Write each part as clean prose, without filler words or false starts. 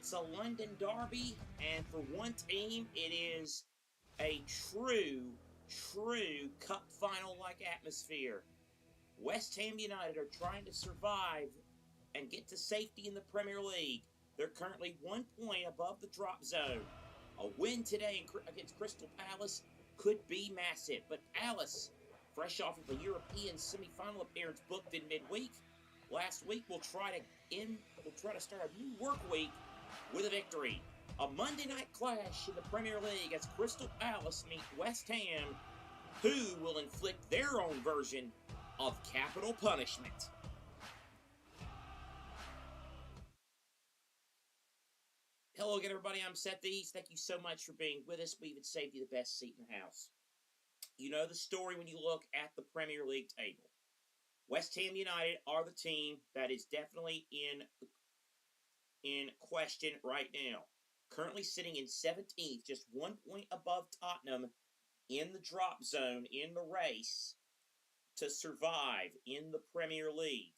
It's a London derby, and for one team, it is a true cup final-like atmosphere. West Ham United are trying to survive and get to safety in the Premier League. They're currently 1 point above the drop zone. A win today against Crystal Palace could be massive, but Palace, fresh off of a European semi-final appearance booked in midweek, last week we'll try to start a new work week with a victory. A Monday night clash in the Premier League as Crystal Palace meet West Ham, who will inflict their own version of capital punishment. Hello again, everybody. I'm Seth Eaves. Thank you so much for being with us. We even saved you the best seat in the house. You know the story when you look at the Premier League table. West Ham United are the team that is definitely in question right now. Currently sitting in 17th, just 1 point above Tottenham in the drop zone in the race to survive in the Premier League.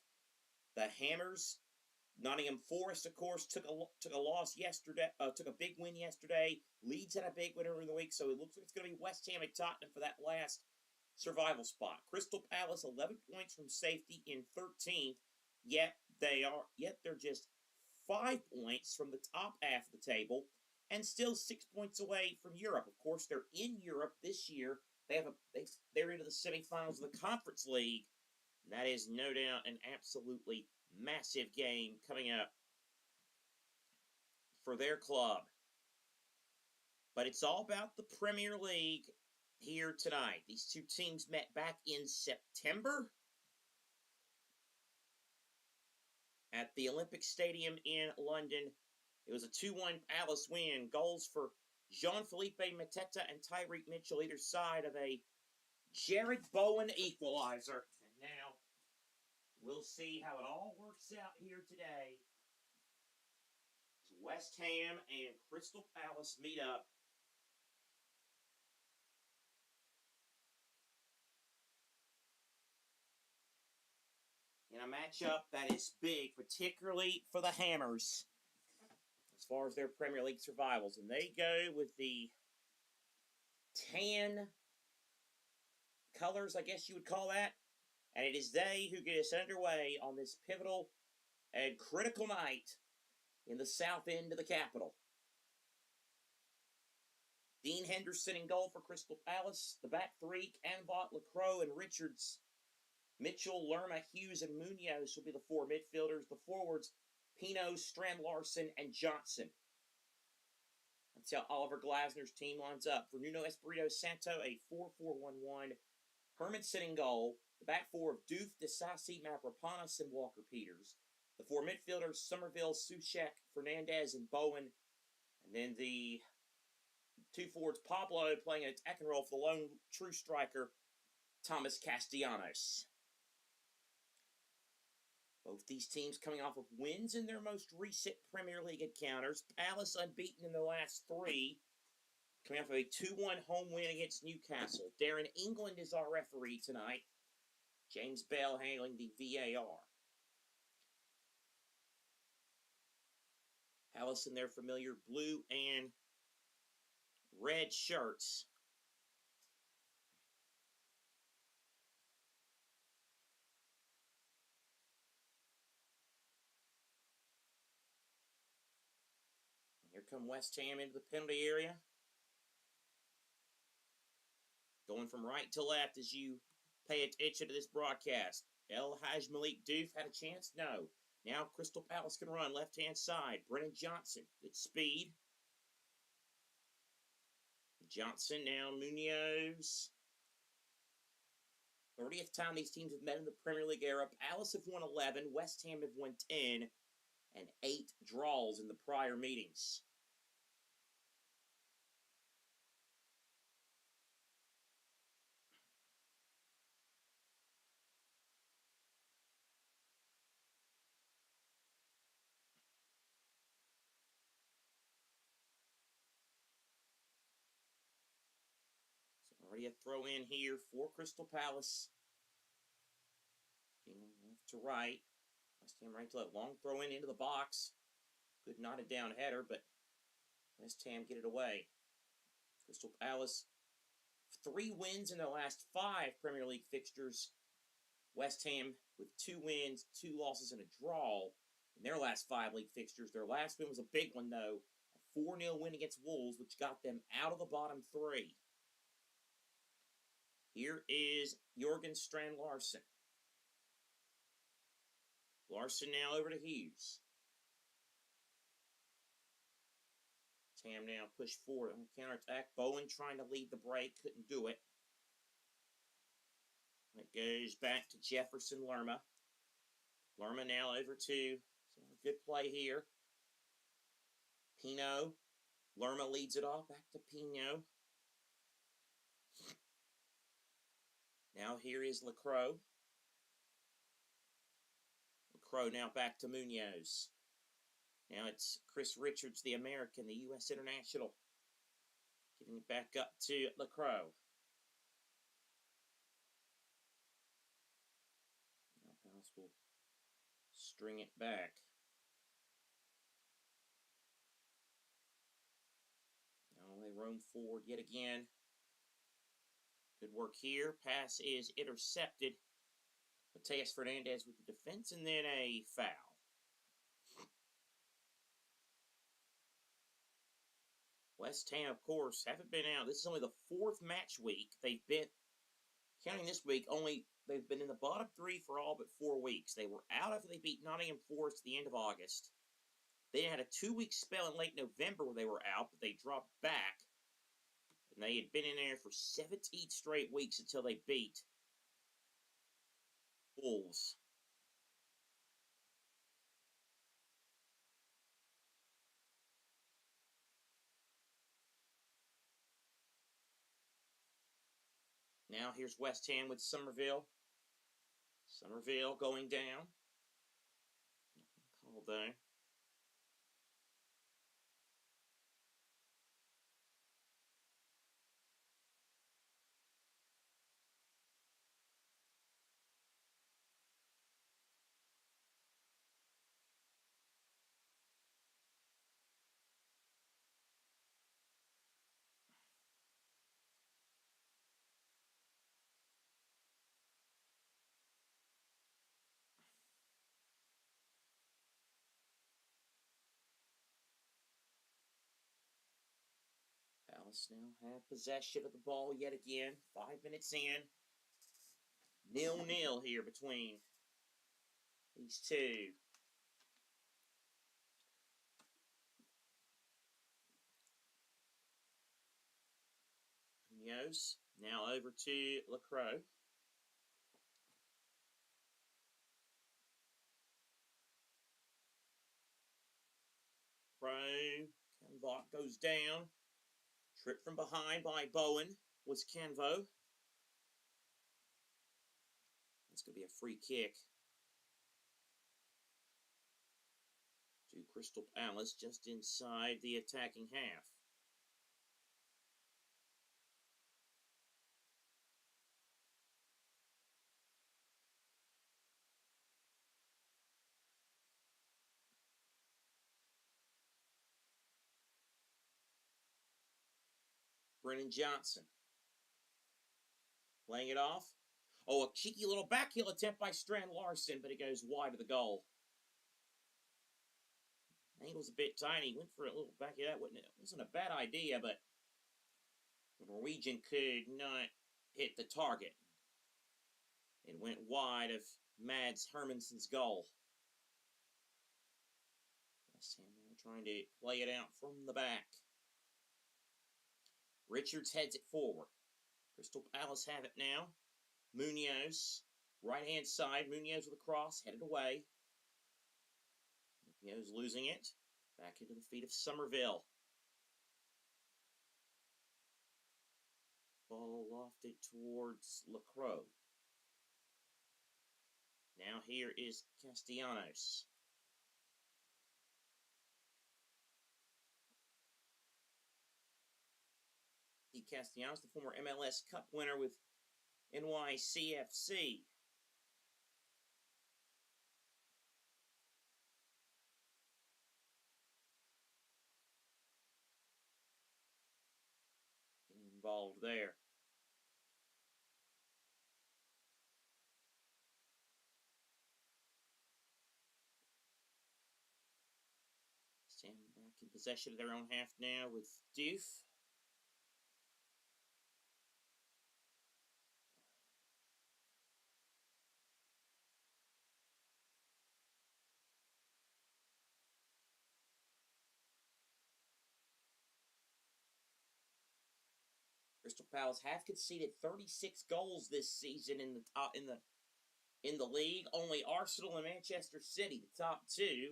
The Hammers, Nottingham Forest, of course, took a loss yesterday. Took a big win yesterday. Leeds had a big win earlier in the week, so it looks like it's going to be West Ham and Tottenham for that last survival spot. Crystal Palace, 11 points from safety in 13th. Yet they're just 5 points from the top half of the table, and still 6 points away from Europe. Of course, they're in Europe this year. They're into the semifinals of the Conference League. And that is no doubt an absolutely massive game coming up for their club. But it's all about the Premier League here tonight. These two teams met back in September at the Olympic Stadium in London. It was a 2-1 Palace win. Goals for Jean-Philippe Mateta and Tyreek Mitchell either side of a Jared Bowen equalizer. And now we'll see how it all works out here today. West Ham and Crystal Palace meet up. In a matchup that is big, particularly for the Hammers, as far as their Premier League survivals. And they go with the tan colors, I guess you would call that. And it is they who get us underway on this pivotal and critical night in the south end of the capital. Dean Henderson in goal for Crystal Palace. The back three, Canvot, Lacroix, and Richards. Mitchell, Lerma, Hughes, and Munoz will be the four midfielders. The forwards, Pino, Strand-Larsen, and Johnson. That's how Oliver Glasner's team lines up. For Nuno Espirito Santo, a 4-4-1-1. Hermanson in goal. The back four of Doof, Desasi, Mavropanos, and Walker Peters. The four midfielders, Somerville, Soucek, Fernandez, and Bowen. And then the two forwards, Pablo playing an attacking role for the lone true striker, Thomas Castellanos. Both these teams coming off of wins in their most recent Premier League encounters. Palace unbeaten in the last three, coming off of a 2-1 home win against Newcastle. Darren England is our referee tonight. James Bell handling the VAR. Palace in their familiar blue and red shirts. Here come West Ham into the penalty area. Going from right to left as you pay attention to this broadcast. El Haj Malik Doof had a chance? No. Now Crystal Palace can run left-hand side. Brennan Johnson, good speed. Johnson, now Munoz. 30th time these teams have met in the Premier League era. Palace have won 11, West Ham have won 10, and 8 draws in the prior meetings. So already a throw in here for Crystal Palace. Left to right. West Ham right to left. Long throw in into the box. Good knotted down header, but West Ham get it away. Crystal Palace, 3 wins in their last 5 Premier League fixtures. West Ham with 2 wins, 2 losses, and a draw in their last 5 league fixtures. Their last win was a big one, though. A 4-0 win against Wolves, which got them out of the bottom 3. Here is Jørgen Strand Larsen. Larsen now over to Hughes. Tam now push forward on the counterattack. Bowen trying to lead the break, couldn't do it. It goes back to Jefferson Lerma. Lerma now over to, good play here. Pino. Lerma leads it off, back to Pino. Now here is Lacroix. Lacroix now back to Munoz. Now it's Chris Richards, the American, the U.S. international. Giving it back up to Lacroix. Now Palace will string it back. Now they roam forward yet again. Good work here. Pass is intercepted. Mateus Fernandez with the defense, and then a foul. West Ham, of course, haven't been out. This is only the 4th match week. They've been, counting this week, they've been in the bottom 3 for all but 4 weeks. They were out after they beat Nottingham Forest at the end of August. They had a 2-week spell in late November where they were out, but they dropped back. And they had been in there for 17 straight weeks until they beat Wolves. Now here's West Ham with Somerville. Somerville going down. Call there. Palace now have possession of the ball yet again. 5 minutes in. 0-0 here between these two. Munoz now over to Lacroix. Canvot goes down. Trip from behind by Bowen was Canvo. That's going to be a free kick to Crystal Palace just inside the attacking half. Brennan Johnson laying it off. Oh, a cheeky little backheel attempt by Strand Larsen, but it goes wide of the goal. Angle's a bit tiny. Went for a little backheel. That wasn't a bad idea, but the Norwegian could not hit the target. It went wide of Mads Hermansen's goal. West Ham now trying to play it out from the back. Richards heads it forward. Crystal Palace have it now. Munoz, right-hand side. Munoz with a cross, headed away. Munoz losing it. Back into the feet of Somerville. Ball lofted towards Lacroix. Now here is Castellanos. Castellanos, the former MLS Cup winner with NYCFC. involved there. Standing back in possession of their own half now with Doof. Crystal Palace have conceded 36 goals this season in the league. Only Arsenal and Manchester City, the top two,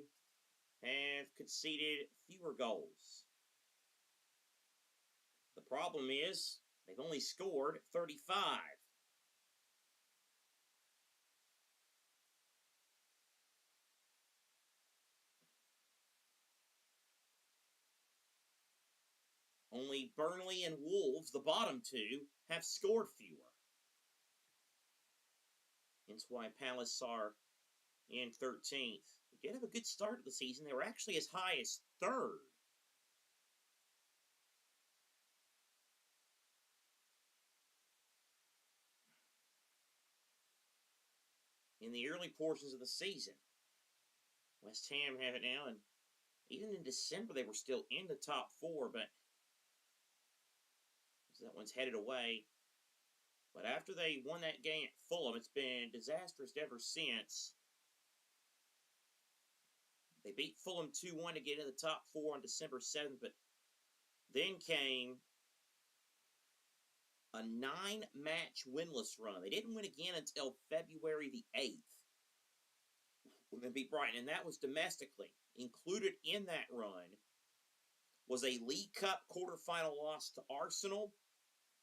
have conceded fewer goals. The problem is they've only scored 35. Only Burnley and Wolves, the bottom two, have scored fewer. That's why Palace are in 13th. They did have a good start of the season. They were actually as high as 3rd. In the early portions of the season. West Ham have it now, and even in December they were still in the top 4, but that one's headed away. But after they won that game at Fulham, it's been disastrous ever since. They beat Fulham 2-1 to get in the top 4 on December 7th, but then came a 9-match winless run. They didn't win again until February the 8th. When they beat Brighton, and that was domestically. Included in that run was a League Cup quarterfinal loss to Arsenal,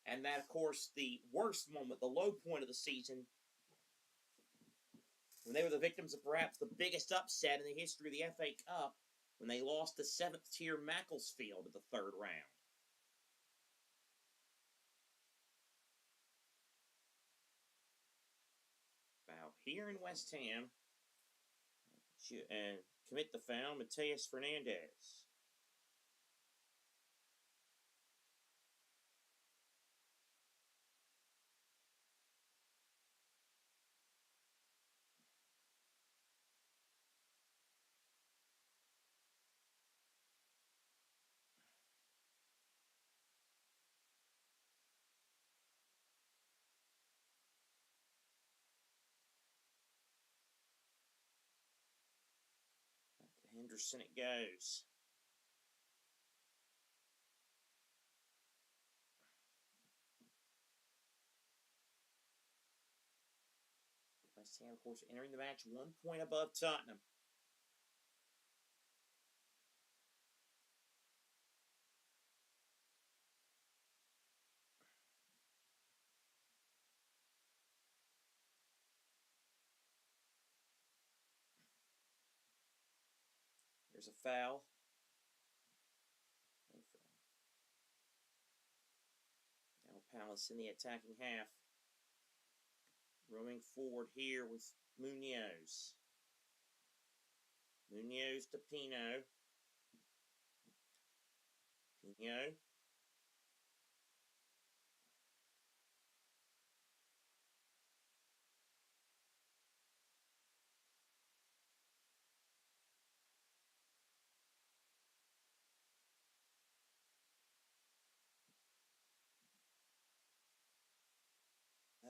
and that, of course, the worst moment, the low point of the season, when they were the victims of perhaps the biggest upset in the history of the FA Cup, when they lost to 7th-tier Macclesfield in the 3rd round. Foul here in West Ham, and commit the foul, Mateus Fernandez. Henderson it goes. West Ham, of course, entering the match 1 point above Tottenham. There's a foul. Now Palace in the attacking half. Roaming forward here with Munoz. Munoz to Pino. Pino.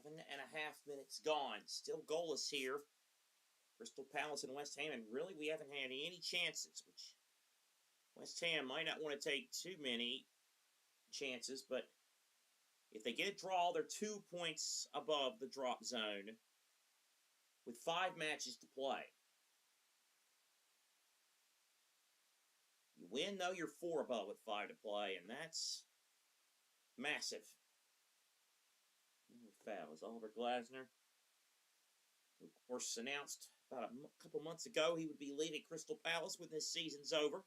Seven and a half minutes gone. Still goalless here. Crystal Palace and West Ham, and really we haven't had any chances, which West Ham might not want to take too many chances, but if they get a draw, they're 2 points above the drop zone with 5 matches to play. You win, though, you're 4 above with 5 to play, and that's massive. Foul is Oliver Glasner, who, of course, announced about a couple months ago he would be leaving Crystal Palace when this season's over.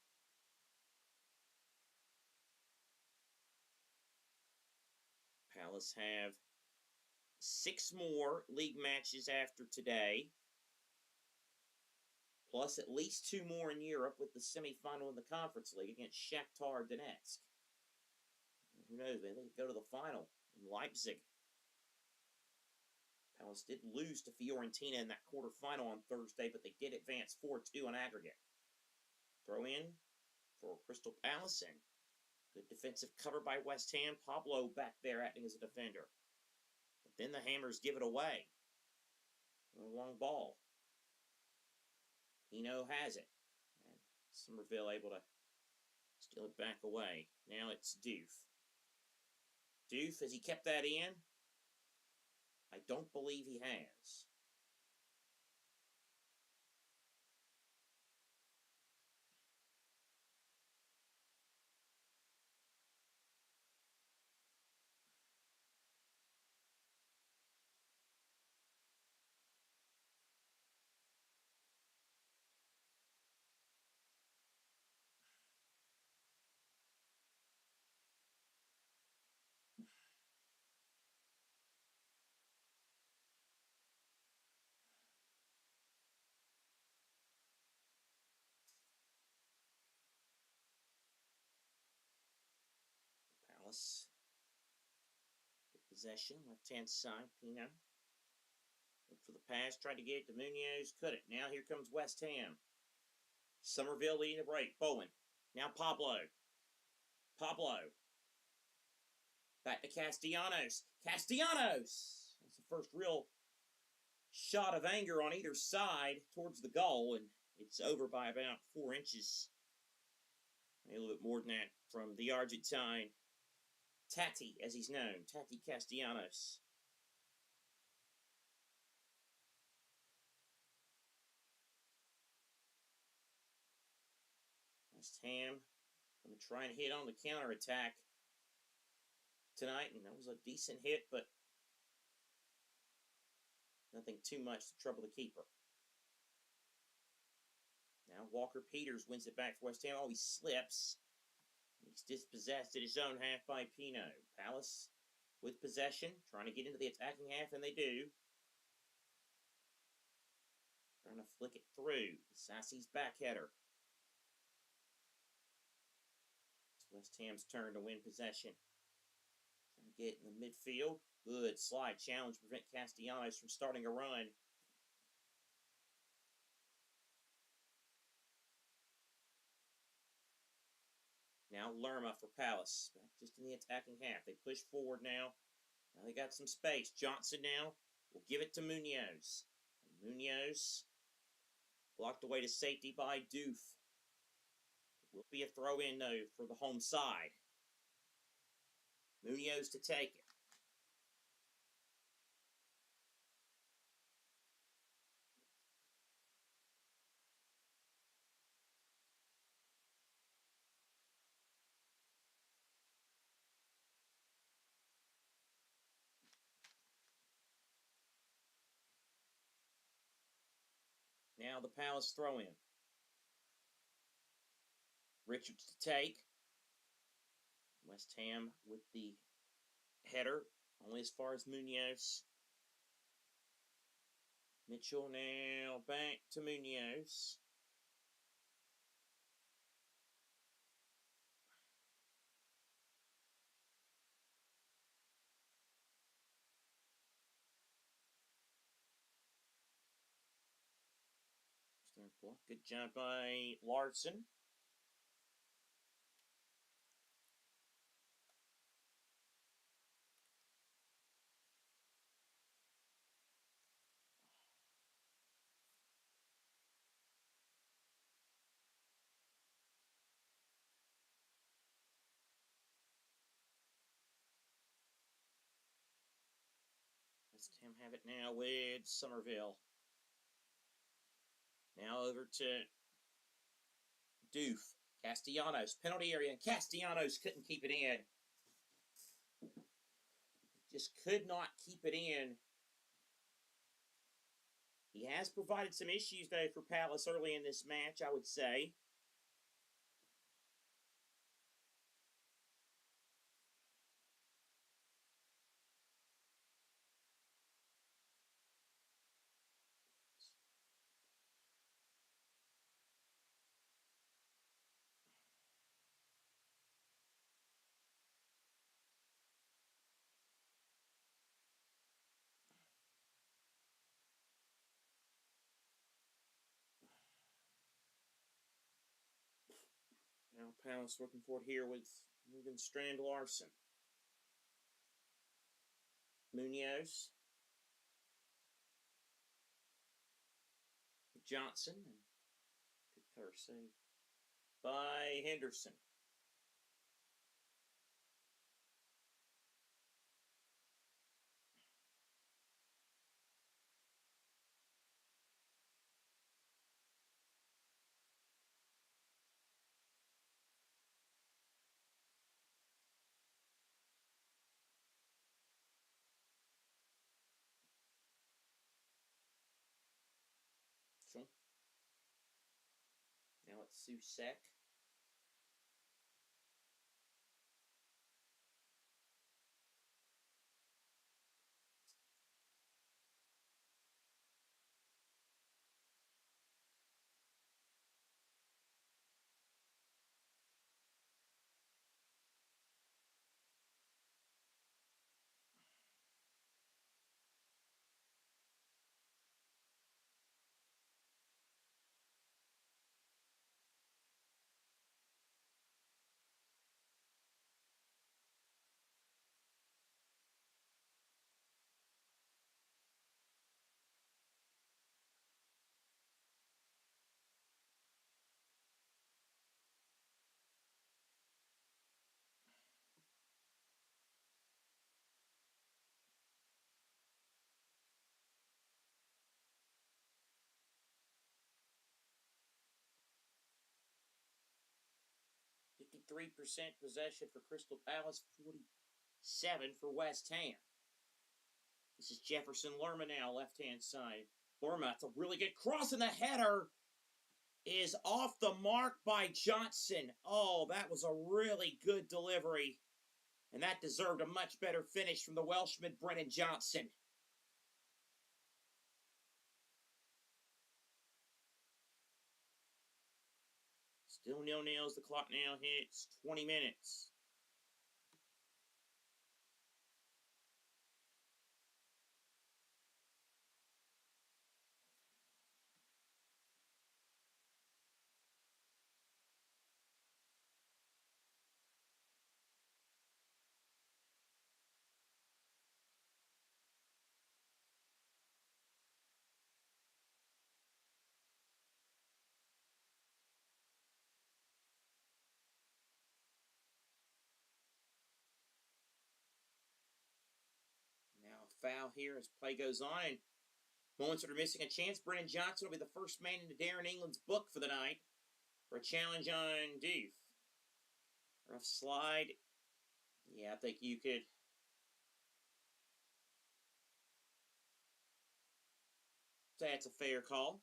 Palace have 6 more league matches after today, plus at least 2 more in Europe with the semifinal in the Conference League against Shakhtar Donetsk, who knows, maybe they could go to the final in Leipzig. Palace did lose to Fiorentina in that quarterfinal on Thursday, but they did advance 4-2 on aggregate. Throw in for Crystal Palace, and good defensive cover by West Ham. Pablo back there acting as a defender. But then the Hammers give it away. A long ball. Pino has it. And Somerville able to steal it back away. Now it's Doof. Doof, has he kept that in? I don't believe he has. Palace. Possession, left-hand side, Pino. Look for the pass, tried to get it to Munoz, couldn't. Now here comes West Ham. Somerville leading the break. Bowen. Now Pablo. Pablo. Back to Castellanos. Castellanos! That's the first real shot of anger on either side towards the goal, and it's over by about 4 inches. Maybe a little bit more than that from the Argentine. Tati, as he's known. Tati Castellanos. West Ham going to try and hit on the counterattack tonight, and that was a decent hit, but nothing too much to trouble the keeper. Now Walker Peters wins it back for West Ham. Oh, he slips. He's dispossessed at his own half by Pino. Palace with possession, trying to get into the attacking half, and they do. Trying to flick it through. Sassy's back header. It's West Ham's turn to win possession. Trying to get in the midfield. Good slide challenge to prevent Castellanos from starting a run. Now Lerma for Palace. Back just in the attacking half. They push forward now. Now they got some space. Johnson now will give it to Munoz. And Munoz blocked away to safety by Doof. It will be a throw-in, though, for the home side. Munoz to take it. Now the Palace throw-in. Richards to take. West Ham with the header, only as far as Munoz. Mitchell now back to Munoz. Good job by Larson. West Ham have it now with Somerville. Now over to Doof. Castellanos, penalty area, and Castellanos couldn't keep it in. Just could not keep it in. He has provided some issues, though, for Palace early in this match, I would say. Now Palace looking for it here with Morgan Strand Larson. Munoz. Johnson. Good cover save by Henderson. Sure. Now it's Susek. .53% possession for Crystal Palace, 47 for West Ham. This is Jefferson Lerma now, left-hand side. Lerma, it's a really good cross, and the header is off the mark by Johnson. Oh, that was a really good delivery, and that deserved a much better finish from the Welshman, Brennan Johnson. Still 0-0 as the clock now hits 20 minutes. Now a foul here as play goes on, and moments that are missing a chance. Brennan Johnson will be the first man into Darren England's book for the night for a challenge on Doof. Rough slide. Yeah, I think you could say it's a fair call.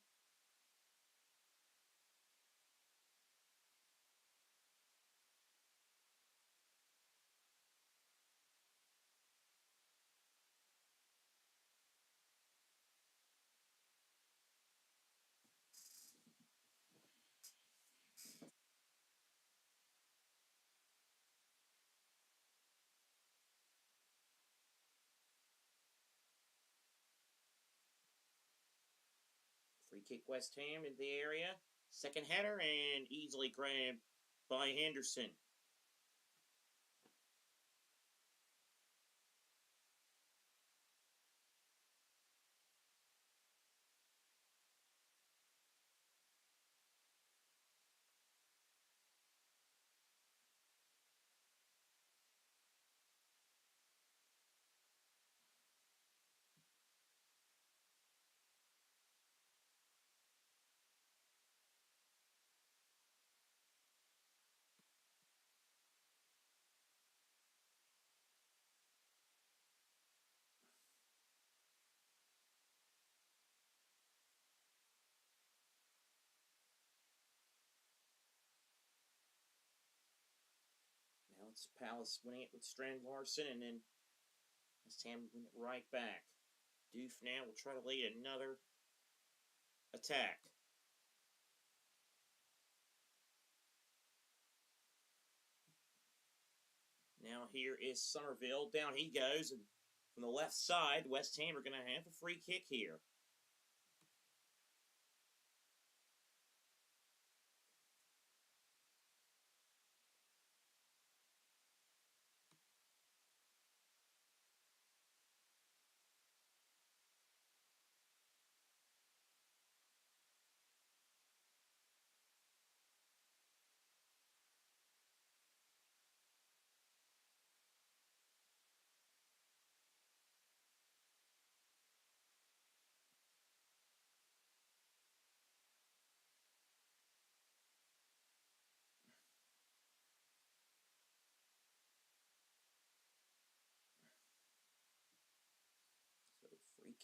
Free kick West Ham into the area. Second header and easily grabbed by Henderson. Now it's Palace winning it with Strand Larson, and then West Ham win it right back. Doof now will try to lead another attack. Now here is Somerville. Down he goes, and from the left side, West Ham are going to have a free kick here.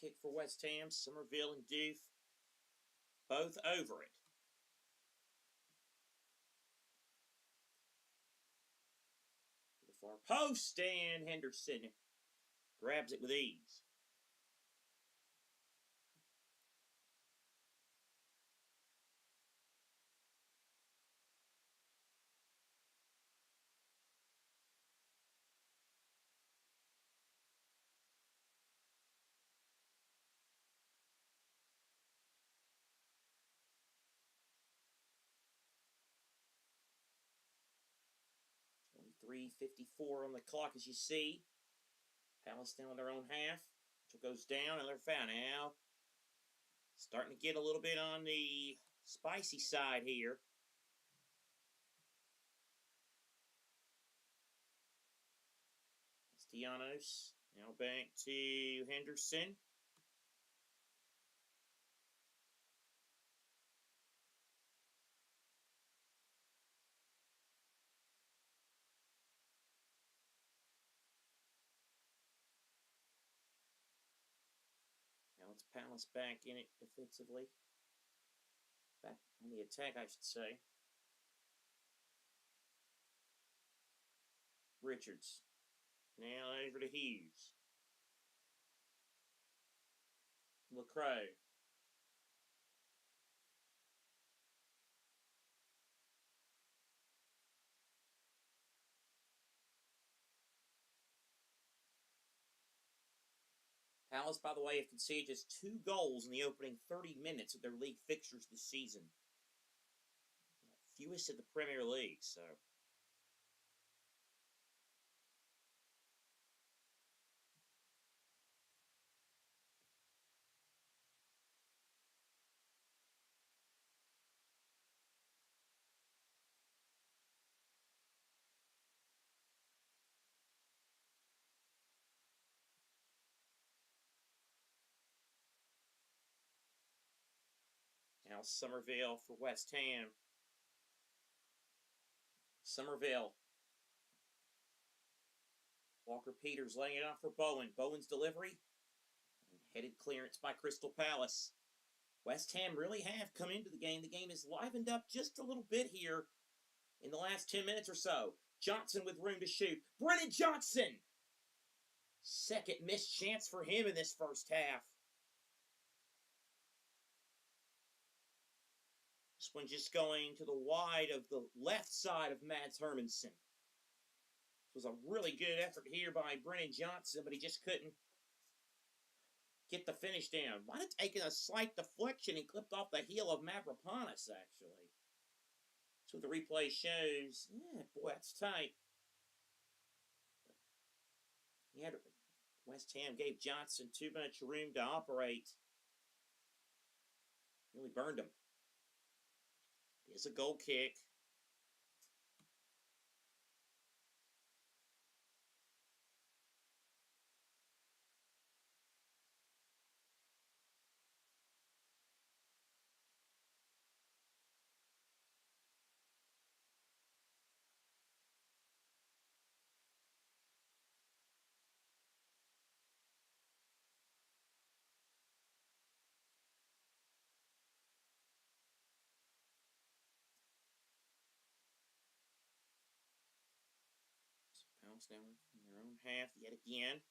kick for West Ham. Somerville and Doof both over it. To the far post, and Henderson grabs it with ease. .354 on the clock, as you see. Palace down on their own half. It goes down, and they're foul now. Starting to get a little bit on the spicy side here. Castellanos now back to Henderson. Now it's Palace back in it defensively. Back on the attack, I should say. Richards. Now over to Hughes. LaCroix. Palace, by the way, have conceded just 2 goals in the opening 30 minutes of their league fixtures this season. Fewest in the Premier League, so... Now Somerville for West Ham. Somerville. Walker Peters laying it off for Bowen. Bowen's delivery. And headed clearance by Crystal Palace. West Ham really have come into the game. The game is livened up just a little bit here in the last 10 minutes or so. Johnson with room to shoot. Brennan Johnson! Second missed chance for him in this first half. This one just going to the wide of the left side of Mads Hermansen. This was a really good effort here by Brennan Johnson, but he just couldn't get the finish down. Might have taken a slight deflection and clipped off the heel of Mavropanos, actually. That's what the replay shows. Yeah, boy, that's tight. West Ham gave Johnson too much room to operate. Really burned him. It's a goal kick. Pounce down in their own half yet again.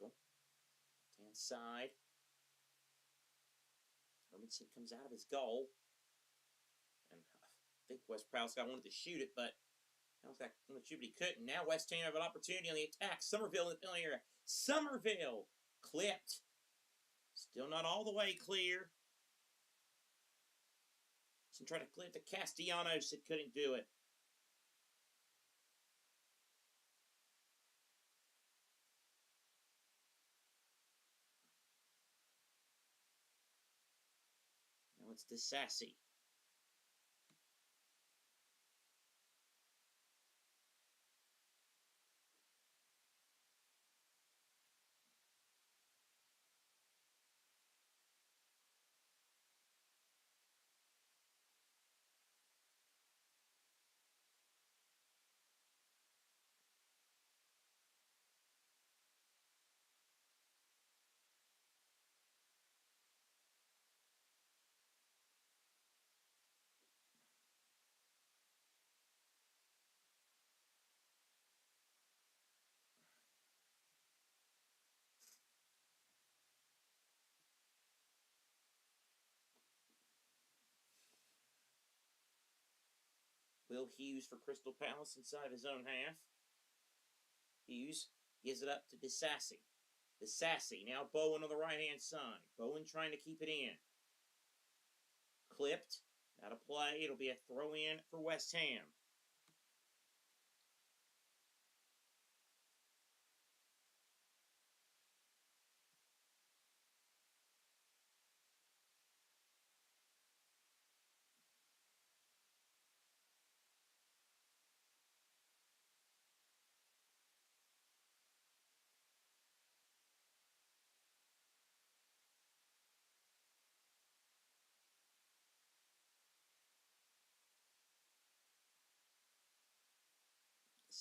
Left-hand side. Hermansen comes out of his goal. And I think West Prowse wanted to shoot it, but Prowse wanted to shoot, but he couldn't. Now West Ham have an opportunity on the attack. Somerville in the penalty area. Somerville clipped. Still not all the way clear. So trying to clear it to Castellanos. It couldn't do it. Now it's DeSassi. Will Hughes for Crystal Palace inside of his own half. Hughes gives it up to DeSassi. DeSassi, now Bowen on the right-hand side. Bowen trying to keep it in. Clipped, out of play. It'll be a throw-in for West Ham.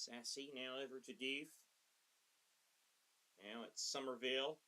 Sassy now over to Doof. Now it's Somerville.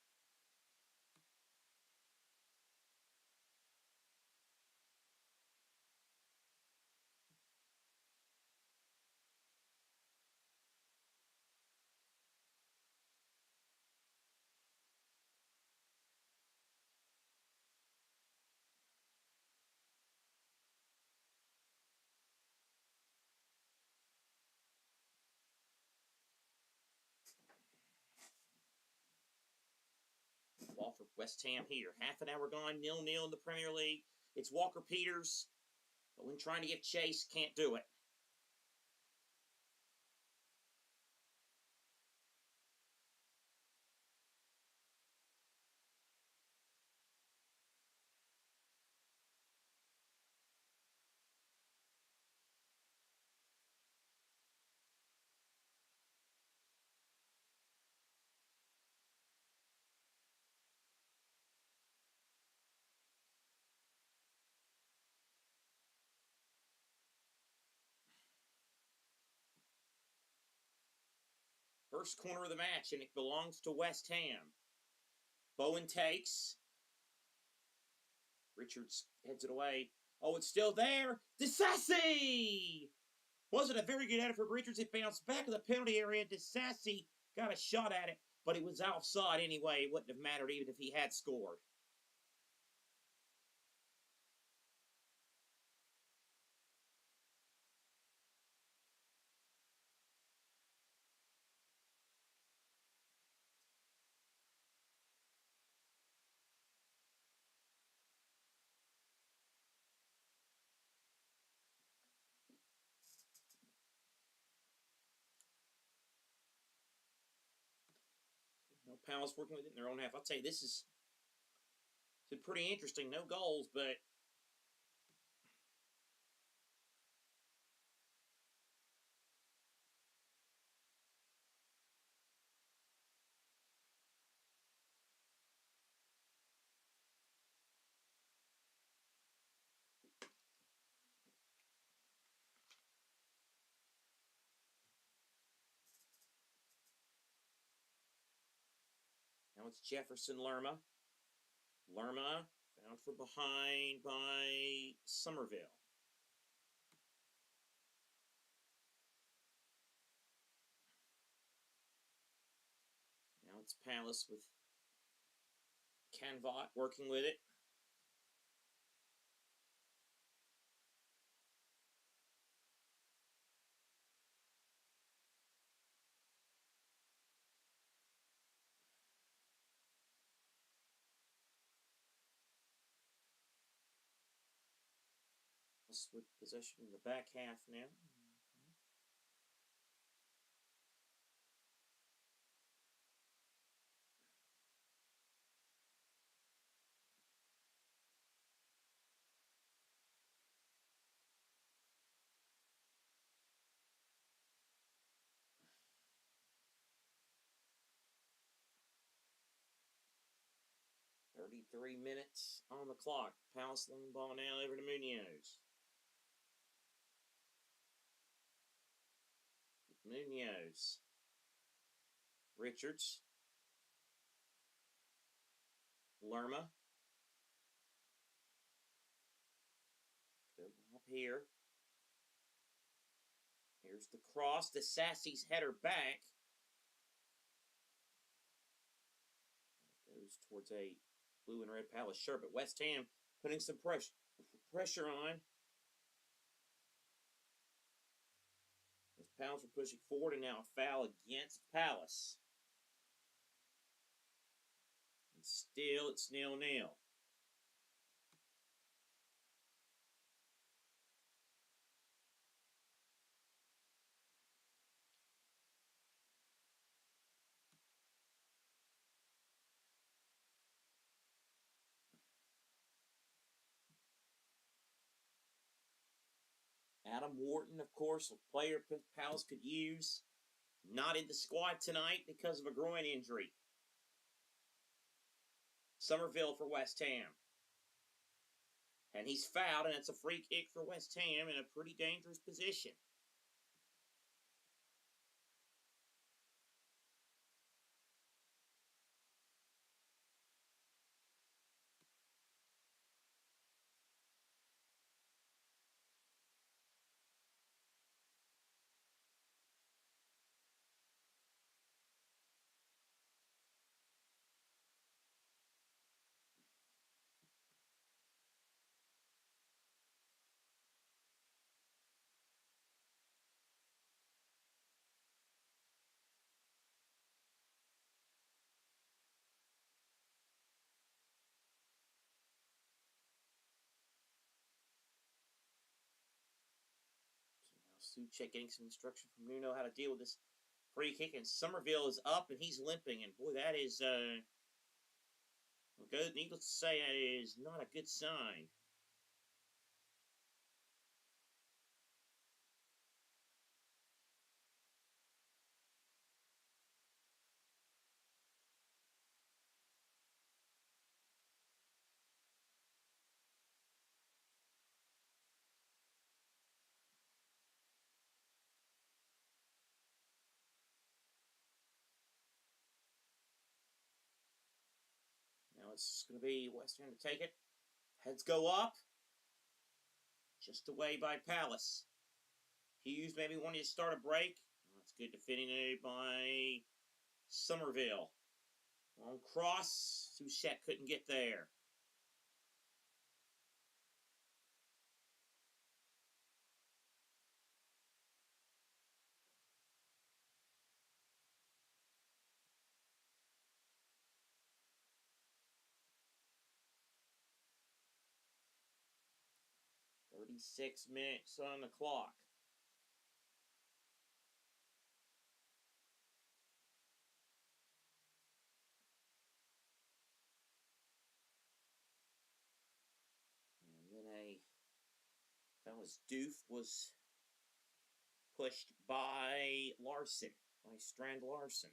Ball for West Ham here. Half an hour gone, 0-0 in the Premier League. It's Walker Peters, but when trying to give chase, can't do it. First corner of the match, and it belongs to West Ham. Bowen takes. Richards heads it away. Oh, it's still there. DeSassi! Wasn't a very good header for Richards. It bounced back to the penalty area. DeSassi got a shot at it, but it was offside anyway. It wouldn't have mattered even if he had scored. No Palace working with it in their own half. I'll tell you, this has been pretty interesting. No goals, but now it's Jefferson Lerma. Lerma found from behind by Somerville. Now it's Palace with Canvat working with it. With possession in the back half now. 33 minutes on the clock. Palace long ball now over to Munoz. Munoz. Richards. Lerma. Good up here. Here's the cross. DeSassi's header back. Goes towards a blue and red Palace shirt, but West Ham putting some pressure on. Palace are pushing forward, and now a foul against Palace. And still, it's 0-0. Adam Wharton, of course, a player Palace could use. Not in the squad tonight because of a groin injury. Somerville for West Ham. And he's fouled, and it's a free kick for West Ham in a pretty dangerous position. Suchek getting some instruction from Nuno how to deal with this free kick, and Somerville is up and he's limping, and boy, that is good. Needless to say, that is not a good sign. Now it's going to be West Ham to take it. Heads go up. Just away by Palace. Hughes maybe wanting to start a break. That's good defending it by Somerville. Long cross. Suchek couldn't get there. .36 minutes on the clock. And then that was Doof was pushed by Larson, by Strand Larson.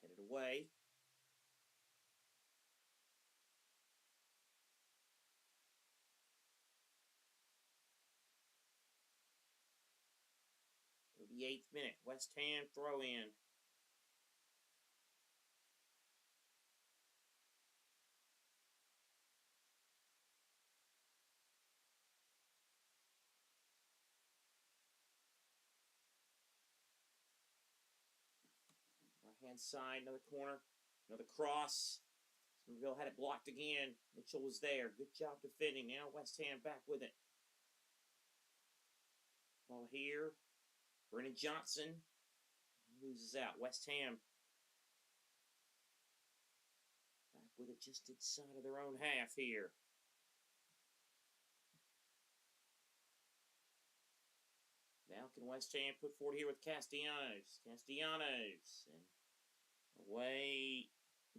Headed away. The 8th minute, West Ham throw in. Right hand side, another corner, another cross. Somerville had it blocked again. Mitchell was there. Good job defending. Now West Ham back with it. Ball here. Brennan Johnson loses out. West Ham back with it just inside of their own half here. Now can West Ham put forward here with Castellanos. Castellanos. And away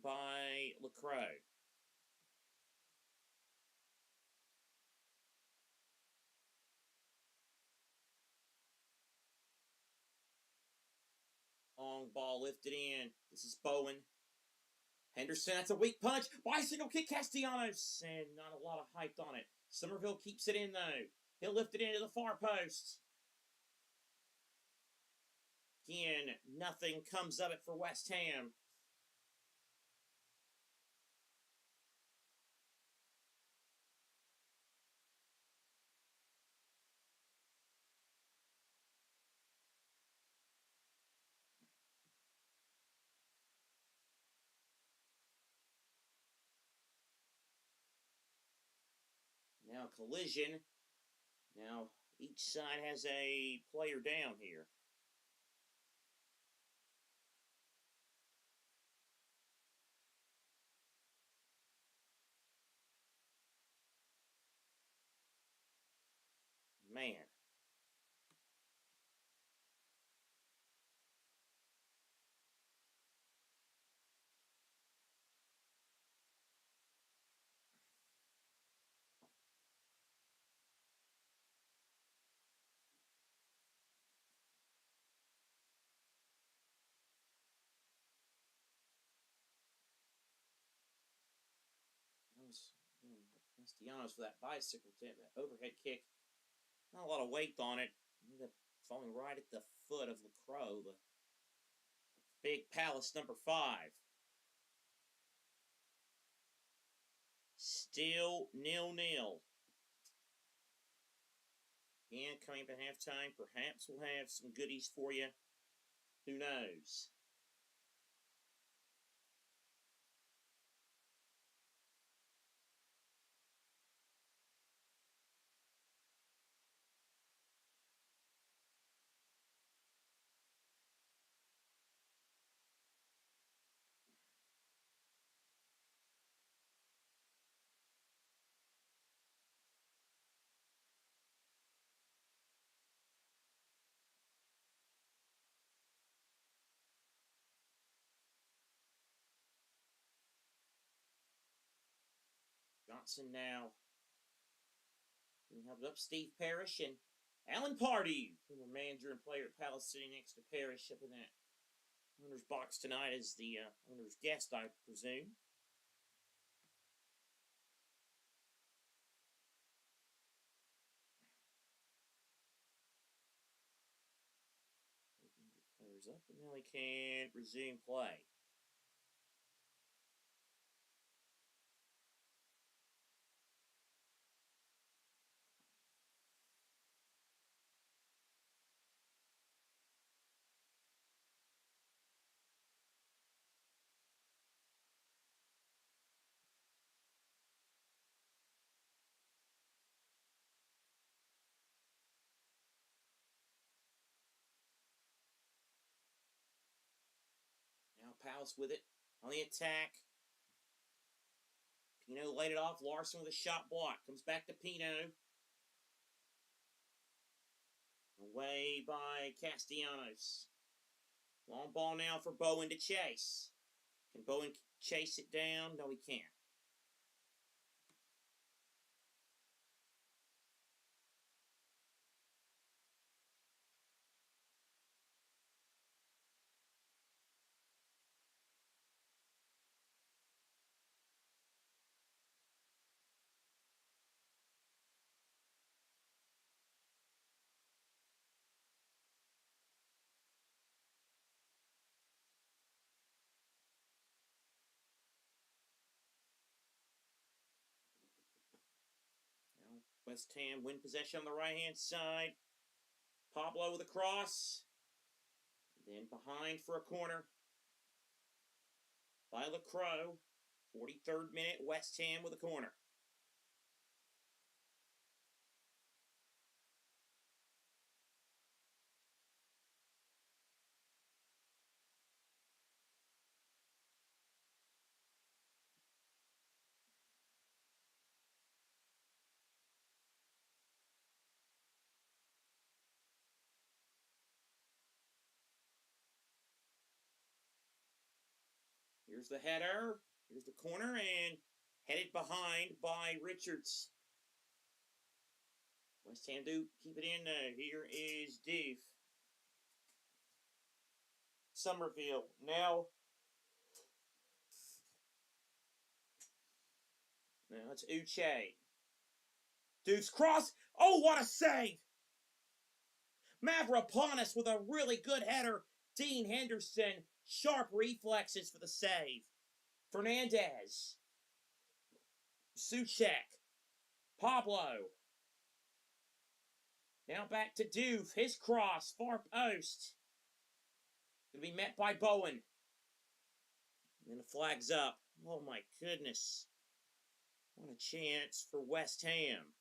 by LaCroix. Long ball lifted in. This is Bowen. Henderson, that's a weak punch. Bicycle kick, Castellanos. And not a lot of height on it. Somerville keeps it in, though. He'll lift it into the far post. Again, nothing comes of it for West Ham. Now collision. Now each side has a player down here. Man. Castellanos for that bicycle tip, that overhead kick. Not a lot of weight on it. Ended up falling right at the foot of Lacroix, the big Palace number 5. Still 0-0. Again, coming up at halftime, perhaps we'll have some goodies for you. Who knows? Johnson now. He helped up Steve Parrish and Alan Pardue, former manager and player at Palace, sitting next to Parrish up in that owner's box tonight as the owner's guest, I presume. Players up, and now he can resume play. Now Palace with it on the attack. Pino laid it off. Larson with a shot block. Comes back to Pino. Away by Castellanos. Long ball now for Bowen to chase. Can Bowen chase it down? No, he can't. Now West Ham win possession on the right-hand side. Pablo with a cross. Then behind for a corner by Lacroix. 43rd minute, West Ham with a corner. Here's the header. Here's the corner, and headed behind by Richards. West Ham do keep it in. Here is Doof. Somerville now. Now it's Uche. Deuce cross. Oh, what a save! Mavropanos with a really good header. Dean Henderson, sharp reflexes for the save. Fernandez. Suchek. Pablo. Now back to Doof. His cross, far post. Going to be met by Bowen. And then the flag's up. Oh my goodness. What a chance for West Ham.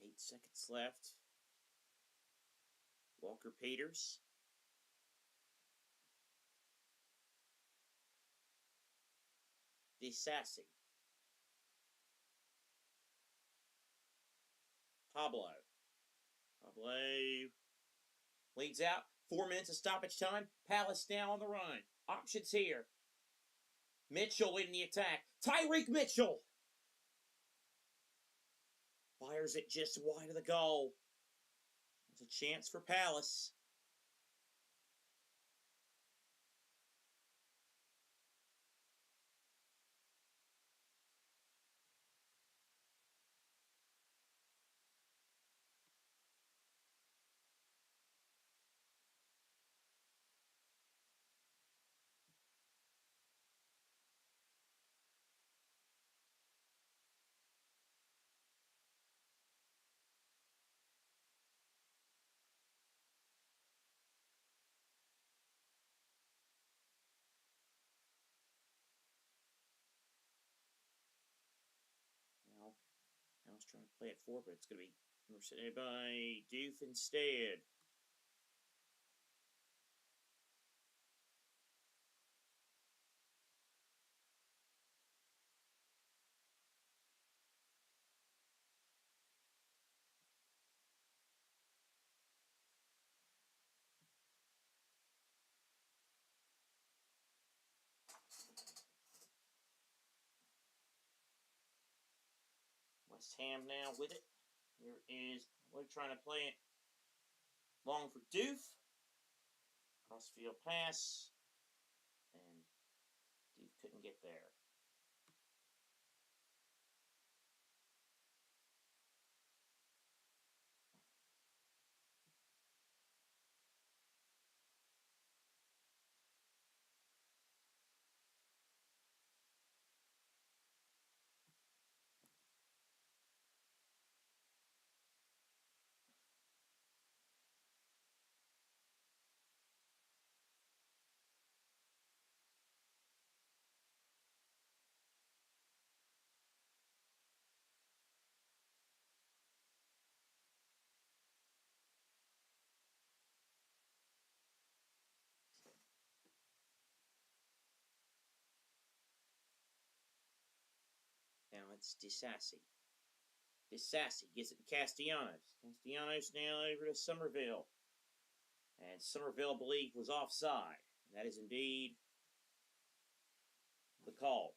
Eight seconds left. Walker Peters. DeSassi. Pablo. Pablo leads out. 4 minutes of stoppage time. Palace now on the run. Options here. Mitchell leading the attack. Tyreek Mitchell fires it just wide of the goal. There's a chance for Palace. Now it's trying to play it forward, but it's going to be intercepted by Doof instead. West Ham now with it. Here is Wood trying to play it long for Doof. Crossfield pass. And Doof couldn't get there. Now it's DeSassi. DeSassi gets it to Castellanos. Castellanos now over to Somerville. And Somerville believed was offside. And that is indeed the call.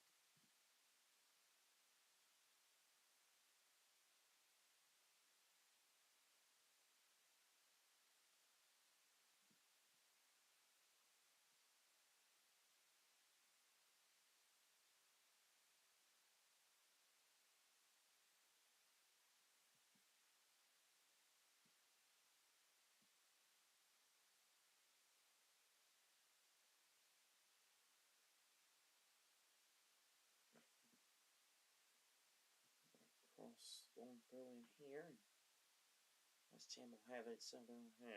Cross, long throw in here. West Ham will have it at 7.5.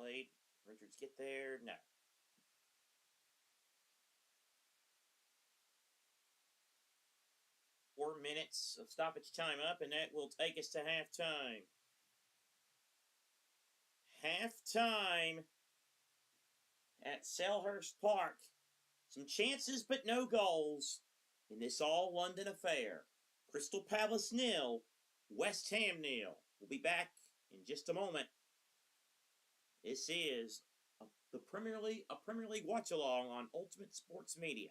played. Richards get there? No. Four minutes of stoppage time up, and that will take us to halftime. Halftime at Selhurst Park. Some chances, but no goals in this all-London affair. Crystal Palace 0, West Ham 0. We'll be back in just a moment. This is a Premier League watch-along on Ultimate Sports Media.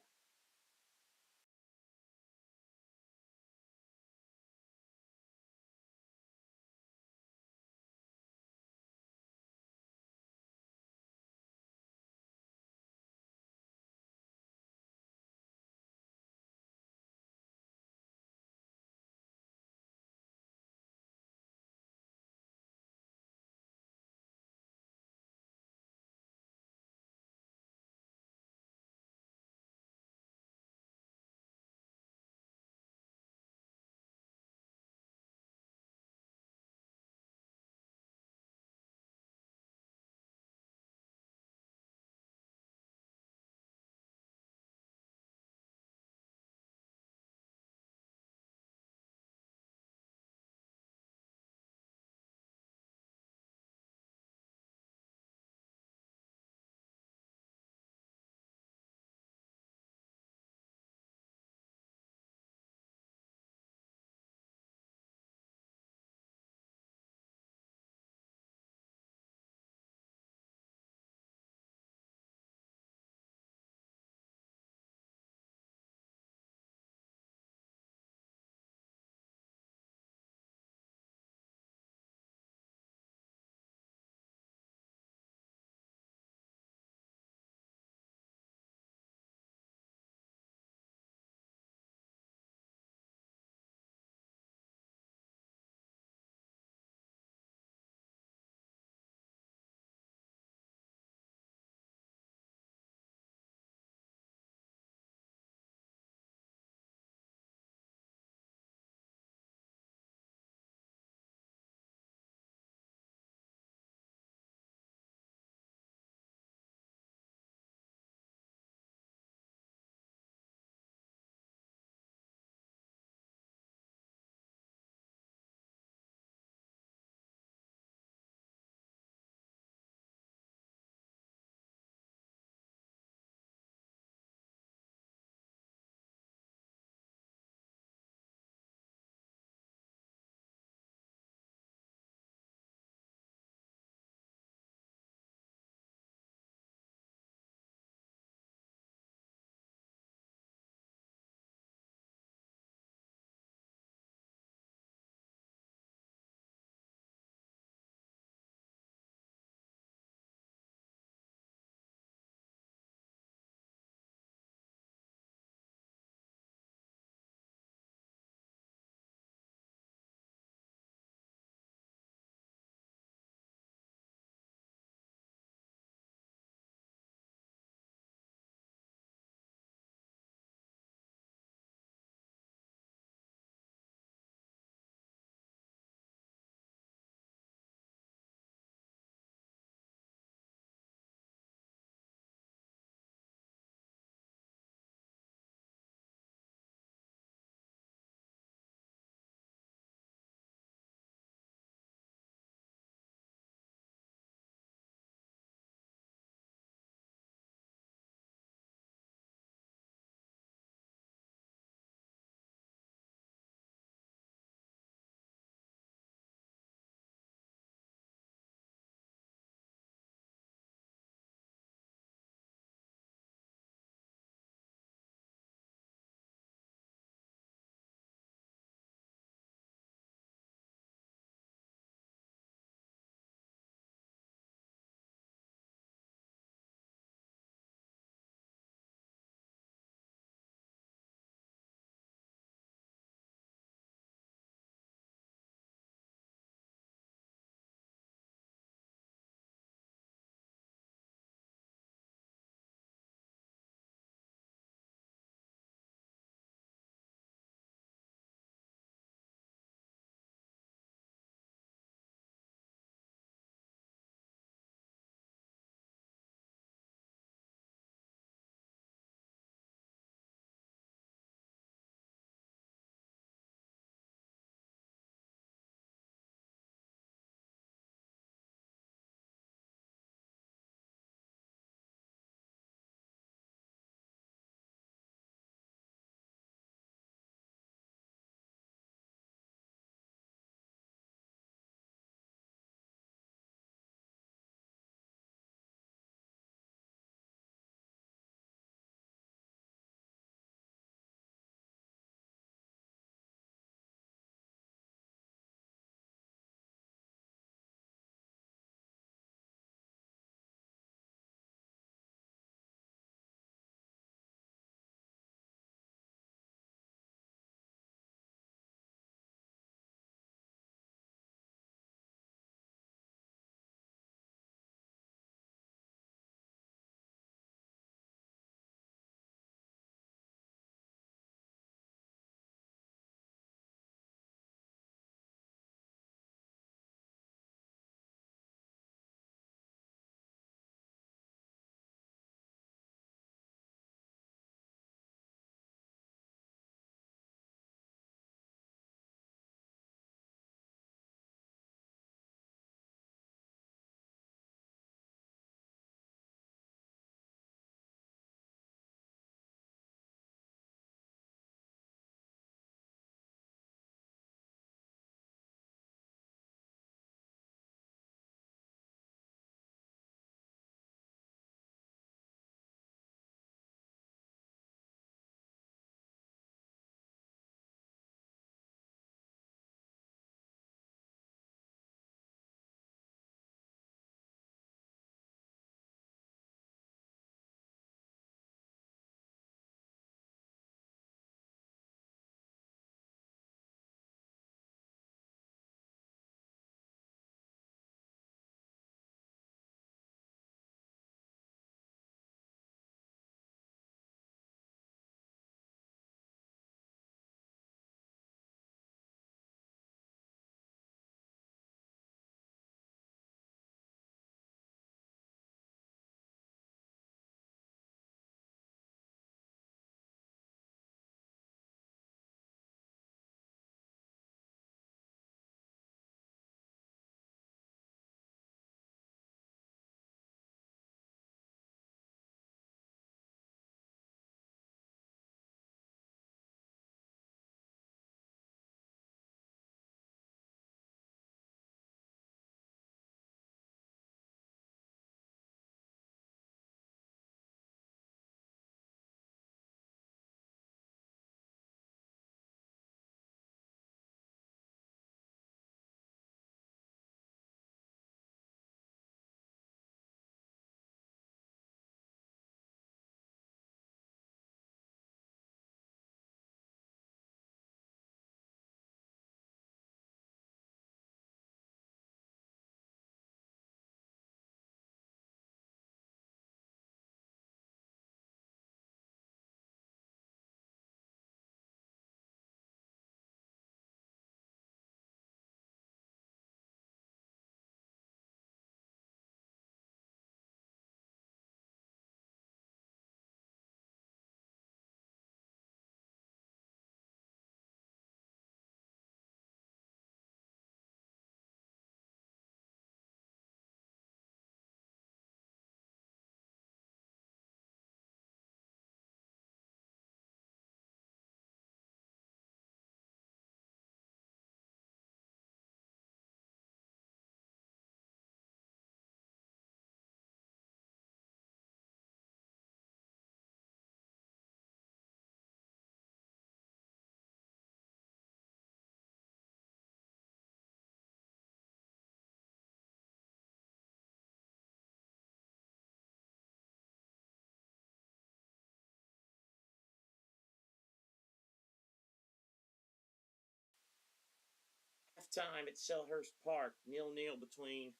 Halftime at Selhurst Park, 0-0 between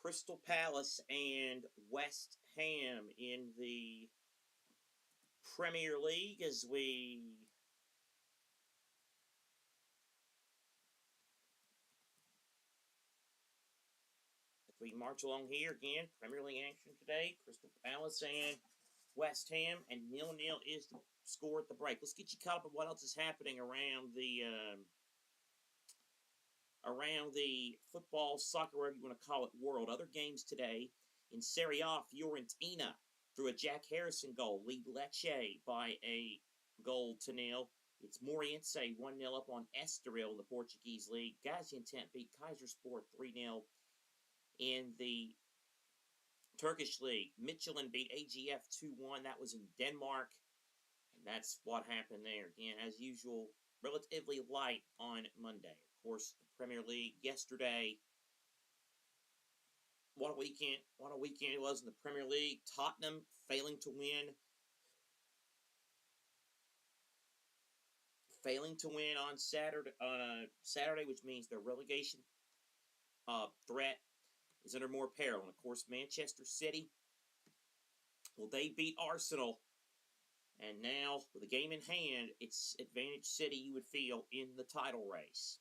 Crystal Palace and West Ham in the Premier League as we march along here again. Premier League action today. Crystal Palace and West Ham, and 0-0 is the score at the break. Let's get you caught up on what else is happening around the football, soccer, whatever you want to call it, world. Other games today in Serie A, Fiorentina through a Jack Harrison goal lead Lecce by a goal to nil. It's Moriense 1-0 up on Estoril in the Portuguese league. Gaziantep beat Kayserispor 3-0 in the Turkish league. Midtjylland beat AGF 2-1. That was in Denmark. And that's what happened there. Again, as usual, relatively light on Monday. Of course, the Premier League yesterday. What a weekend it was in the Premier League. Tottenham failing to win on Saturday, which means their relegation threat is under more peril. And of course, Manchester City, well, they beat Arsenal. And now, with a game in hand, it's advantage City, you would feel, in the title race.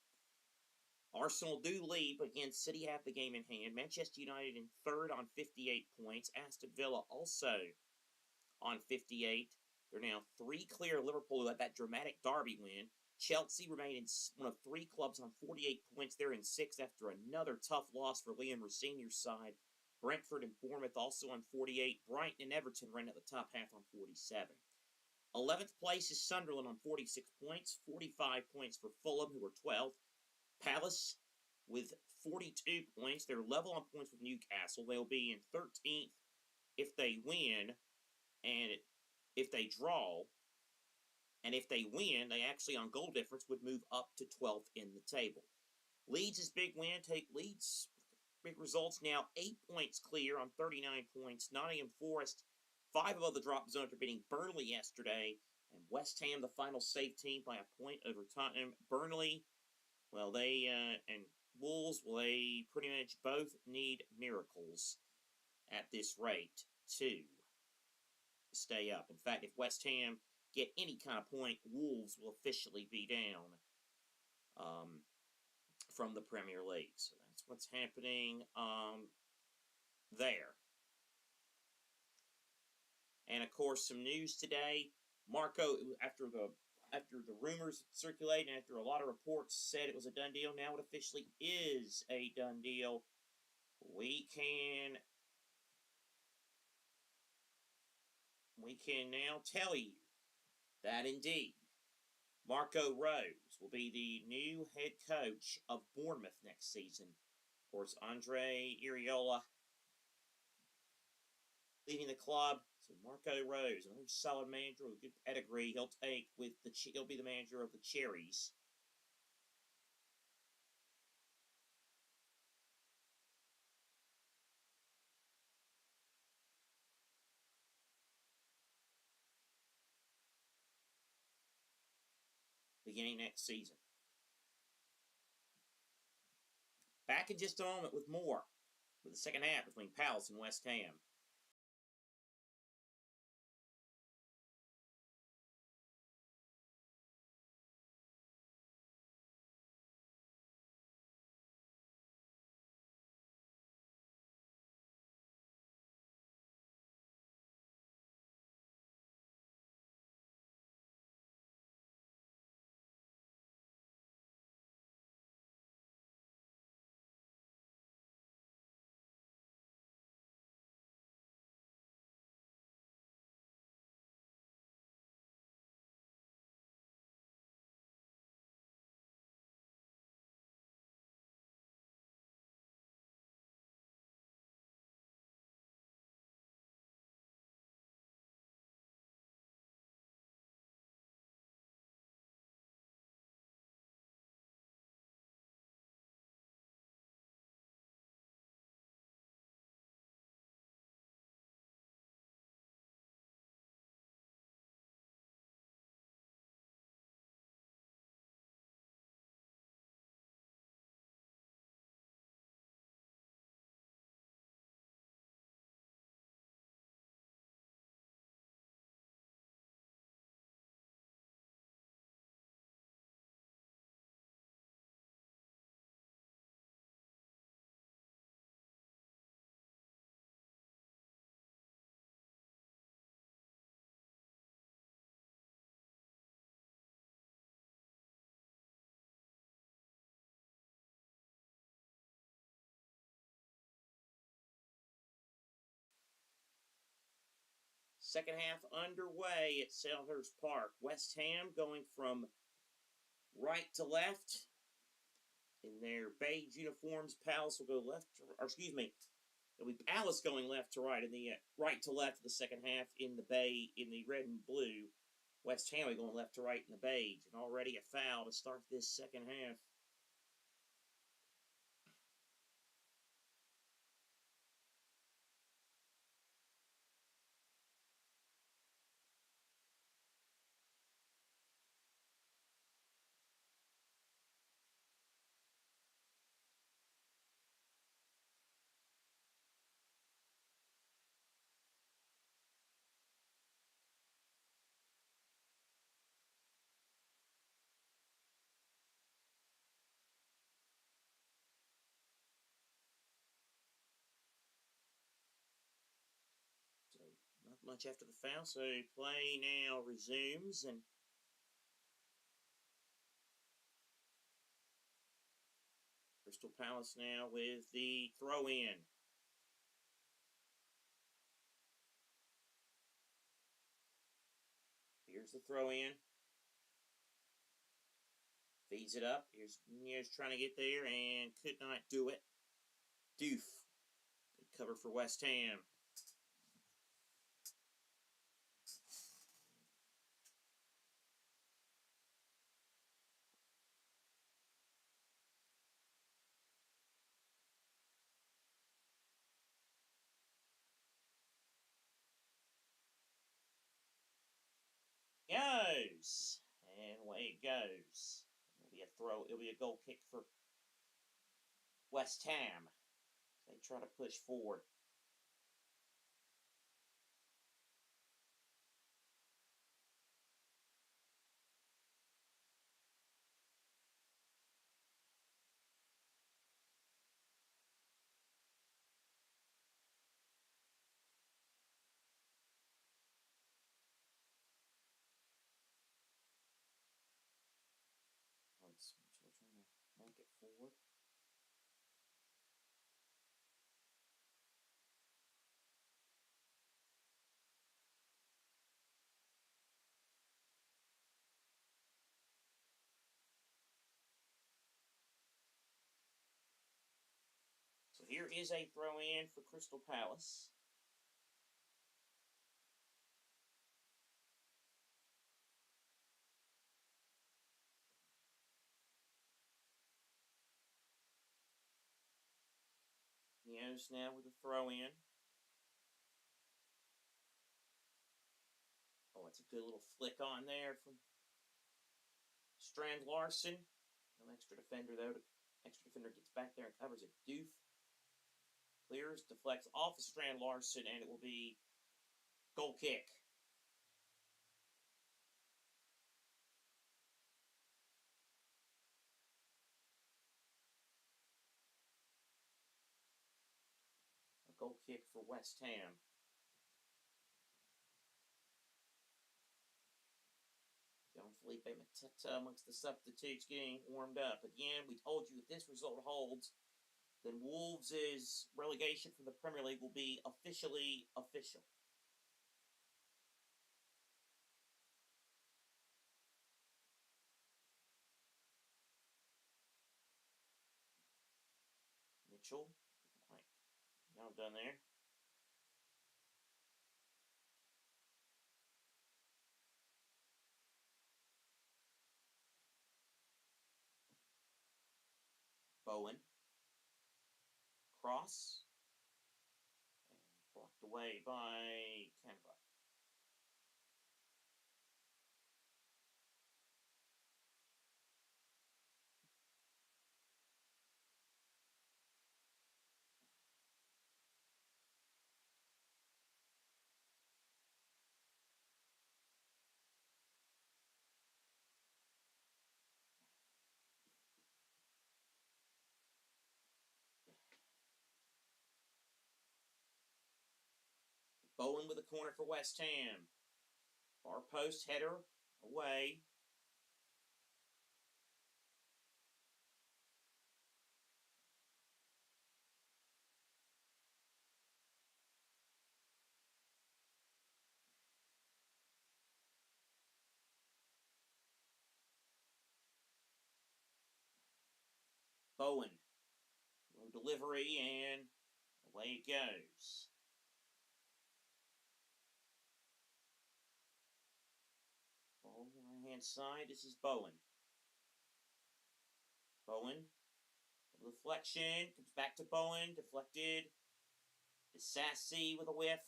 Arsenal do lead, but again, City have the game in hand. Manchester United in third on 58 points. Aston Villa also on 58. They're now 3 clear of Liverpool, who had that dramatic derby win. Chelsea remain in one of 3 clubs on 48 points. They're in 6th after another tough loss for Liam Rosenior's side. Brentford and Bournemouth also on 48. Brighton and Everton run at the top half on 47. 11th place is Sunderland on 46 points. 45 points for Fulham, who are 12th. Palace with 42 points. They're level on points with Newcastle. They'll be in 13th if they win, and if they draw, and if they win, they actually, on goal difference, would move up to 12th in the table. Leeds' big win. Take Leeds' big results now 8 points clear on 39 points. Nottingham Forest 5 above the drop zone after beating Burnley yesterday. And West Ham, the final safe team, by a point over Tottenham. Burnley, well, and Wolves, well, they pretty much both need miracles at this rate to stay up. In fact, if West Ham get any kind of point, Wolves will officially be down from the Premier League. So that's what's happening there. And of course, some news today. Marco, after the rumors circulated and after a lot of reports said it was a done deal, now it officially is a done deal. We can now tell you that indeed Marco Rose will be the new head coach of Bournemouth next season. Of course, Andre Iraola leaving the club. So Marco Rose, another solid manager with good pedigree, he'll be the manager of the Cherries. Beginning next season. Back in just a moment with more with the second half between Palace and West Ham. Second half underway at Selhurst Park. West Ham going from right to left in their beige uniforms. Palace will go left, or excuse me, it'll be Palace going left to right in the right to left of the second half in the in the red and blue. West Ham going left to right in the beige, and already a foul to start this second half. Not much after the foul, so play now resumes, and Crystal Palace now with the throw-in. Here's the throw-in. Feeds it up. Here's Munoz trying to get there and could not do it. Doof. Good cover for West Ham. Goes. And away it goes. It'll be a goal kick for West Ham. They try to push forward. Still trying to make it forward. So here is a throw-in for Crystal Palace. Munoz now with a throw-in. Oh, it's a good little flick on there from Strand Larson. No extra defender, though. Extra defender gets back there and covers it. Doof. Clears, deflects off of Strand Larson, and it will be goal kick. A goal kick for West Ham. John Felipe Mateta amongst the substitutes getting warmed up. Again, we told you if this result holds, then Wolves' relegation from the Premier League will be officially official. Mitchell. Right. Now done there. Bowen. Cross. And blocked away by Canva. Bowen with a corner for West Ham. Far post header away. Bowen. Low delivery, and away it goes. Ball on the right-hand side. This is Bowen. Bowen. Deflection. Comes back to Bowen. Deflected. Is Sassy with a whiff.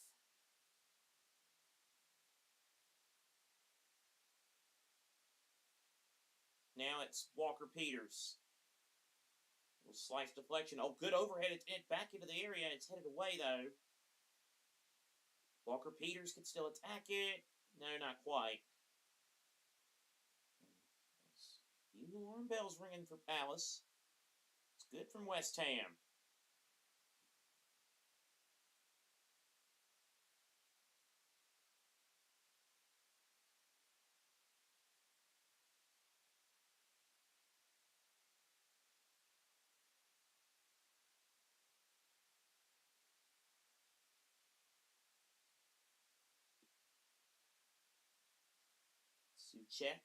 Now it's Walker Peters. Little slice deflection. Oh, good overhead. It's back into the area. It's headed away, though. Walker Peters can still attack it. No, not quite. A few alarm bells ringing for Palace. It's good from West Ham. Suchek.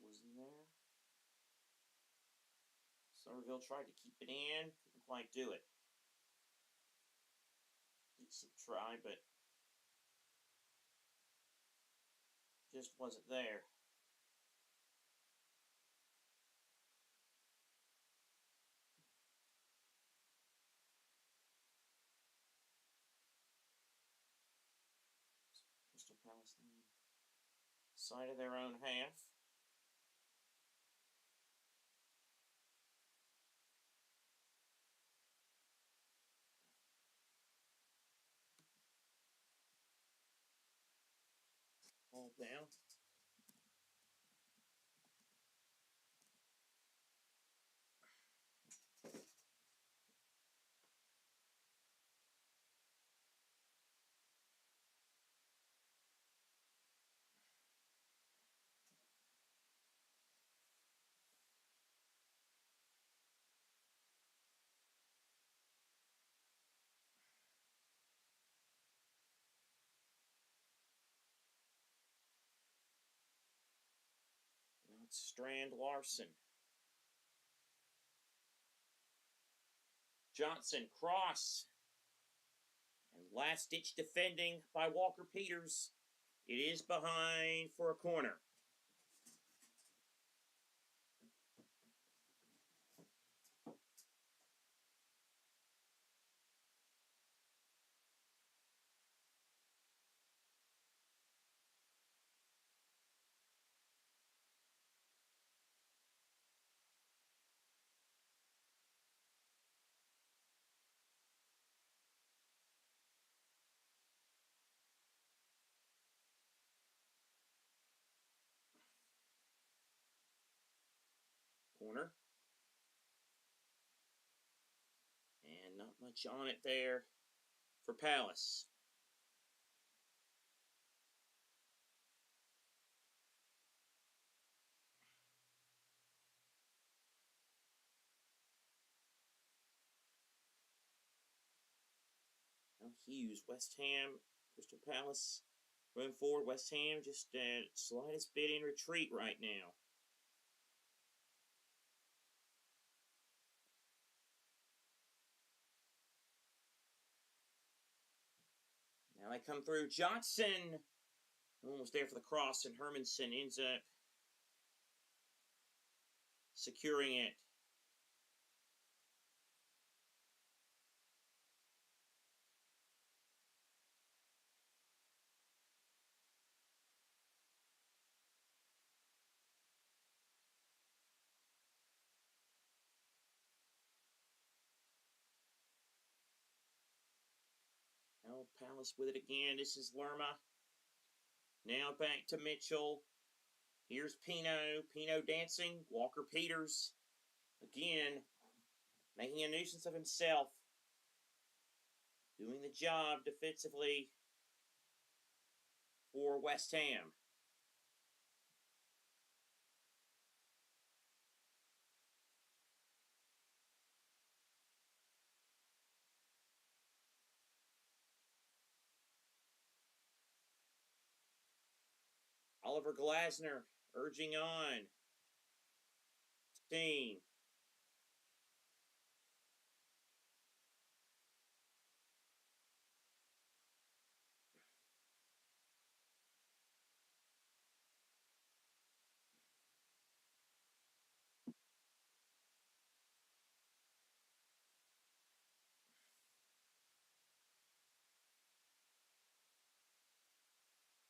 Wasn't there. Somerville tried to keep it in. Couldn't quite do it. Decent try, but just wasn't there. Crystal Palace side of their own half. Ball down. Now it's Strand Larson. Johnson, cross. And last-ditch defending by Walker Peters. It is behind for a corner. Corner. And not much on it there for Palace. Now Hughes, West Ham, Crystal Palace going forward. West Ham just slightest bit in retreat right now. Now they come through. Johnson almost there for the cross, and Hermanson ends up securing it. Now Palace with it again. This is Lerma. Now back to Mitchell. Here's Pino. Pino dancing. Walker Peters. Again, making a nuisance of himself. Doing the job defensively for West Ham. Oliver Glasner urging on. Steen.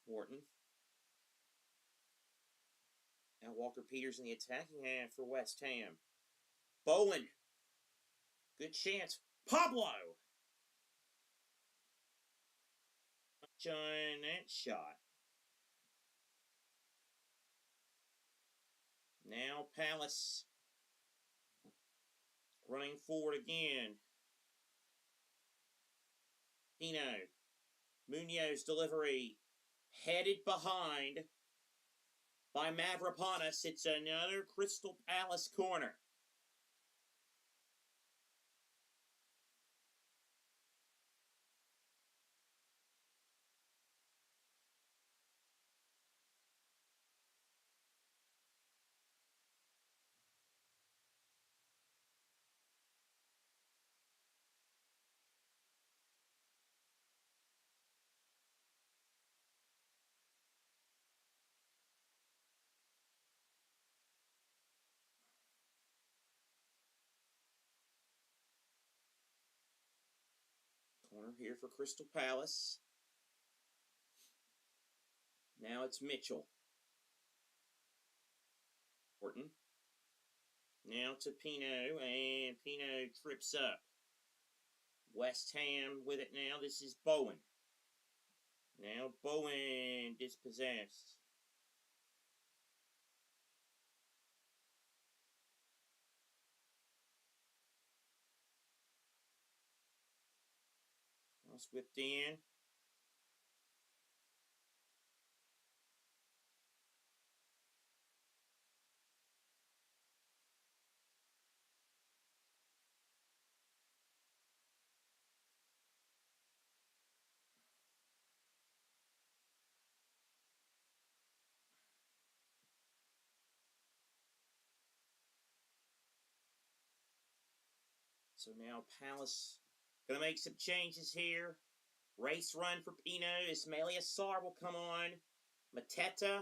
Morton. Now Walker Peters in the attacking half for West Ham. Bowen. Good chance. Pablo. On that shot. Now Palace running forward again. Pino. Munoz delivery. Headed behind by Mavropanos. It's another Crystal Palace corner. Corner here for Crystal Palace. Now it's Mitchell. Horton. Now to Pino, and Pino trips up. West Ham with it now. This is Bowen. Now Bowen dispossessed. Cross whipped in. So now Palace going to make some changes here. Race run for Pino. Ismail Assar will come on. Mateta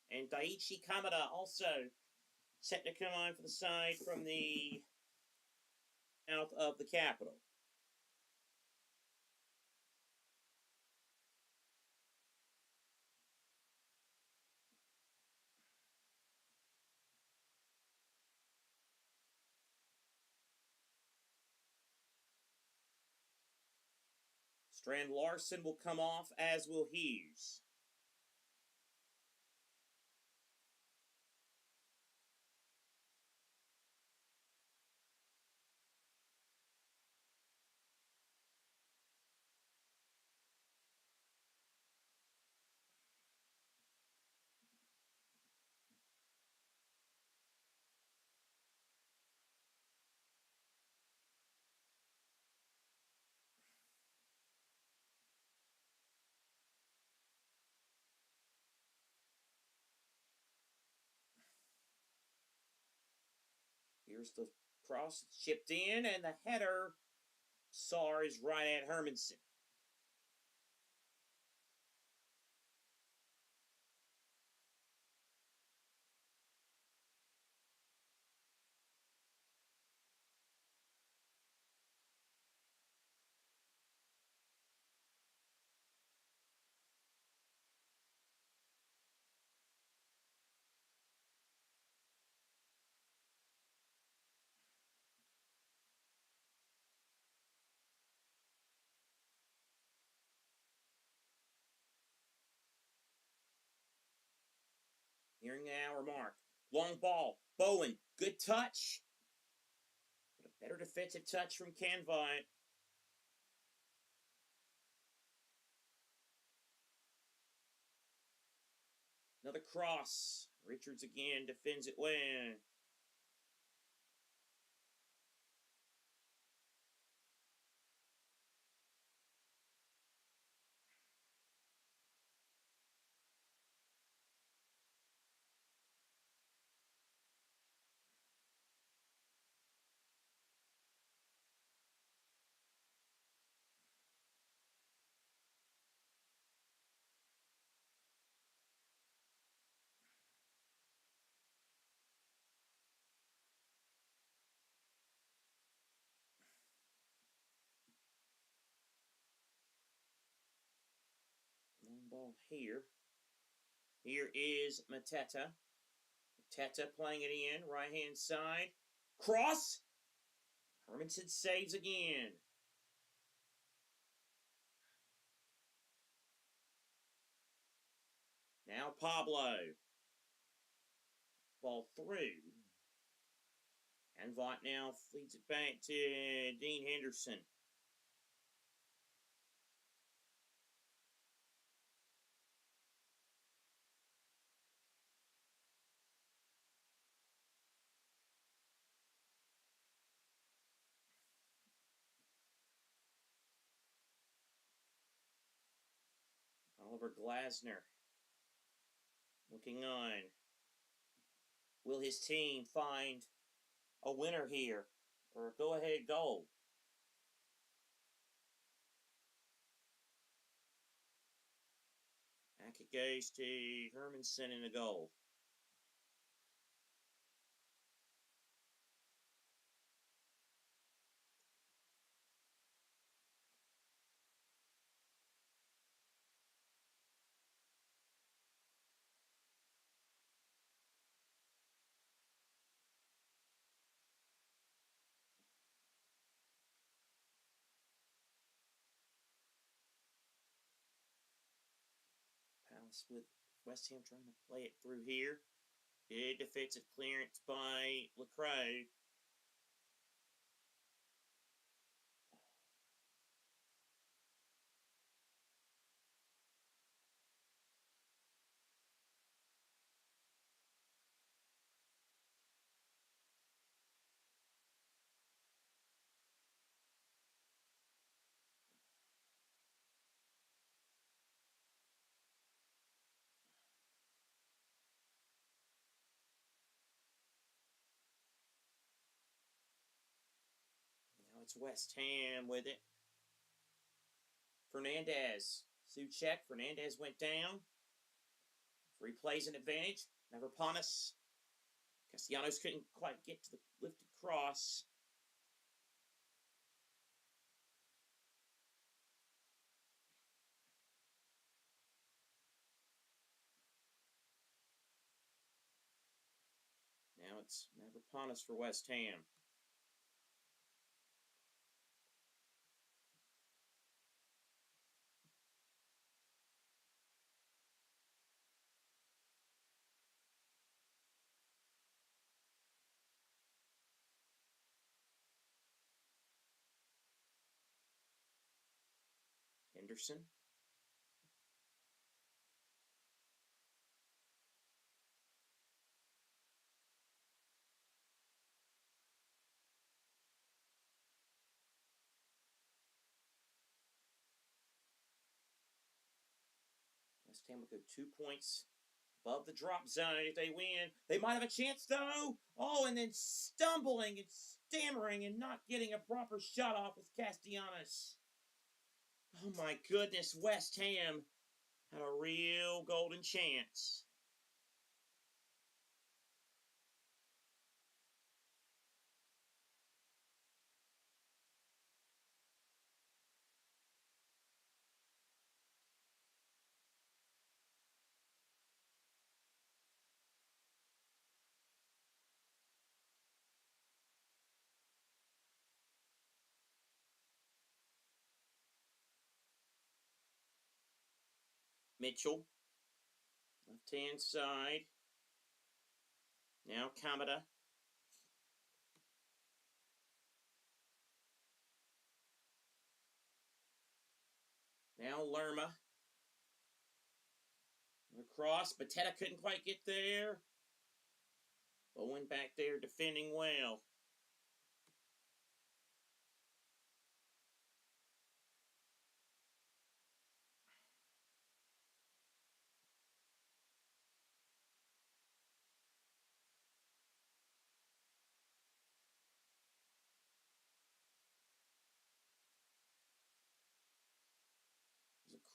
and Daichi Kamada also set to come on for the side from the south of the capital. Strand Larson will come off, as will Hughes. Here's the cross chipped in, and the header. Sarr is right at Hermanson. Nearing the hour mark. Long ball. Bowen. Good touch. But a better defensive touch from Canvine. Another cross. Richards again defends it well. Ball here. Here is Mateta. Mateta playing it in, right-hand side. Cross! Hermanson saves again. Now Pablo. Ball through. And Vaught now feeds it back to Dean Henderson. Oliver Glasner looking on. Will his team find a winner here or a go-ahead goal? Back it goes to Hermanson in the goal. Palace with West Ham trying to play it through here. Good defensive clearance by LaCroix. Now it's West Ham with it. Fernandez. Suchek. Fernandez went down. Replays an advantage. Mavropanos. Castellanos couldn't quite get to the lifted cross. Now it's Mavropanos for West Ham. Henderson. West Ham will go 2 points above the drop zone if they win. They might have a chance, though. Oh, and then stumbling and stammering and not getting a proper shot off with Castellanos. Oh, my goodness. West Ham had a real golden chance. Mitchell. Left-hand side. Now Kamada. Now Lerma. Across. Mateta couldn't quite get there. Owen back there defending well.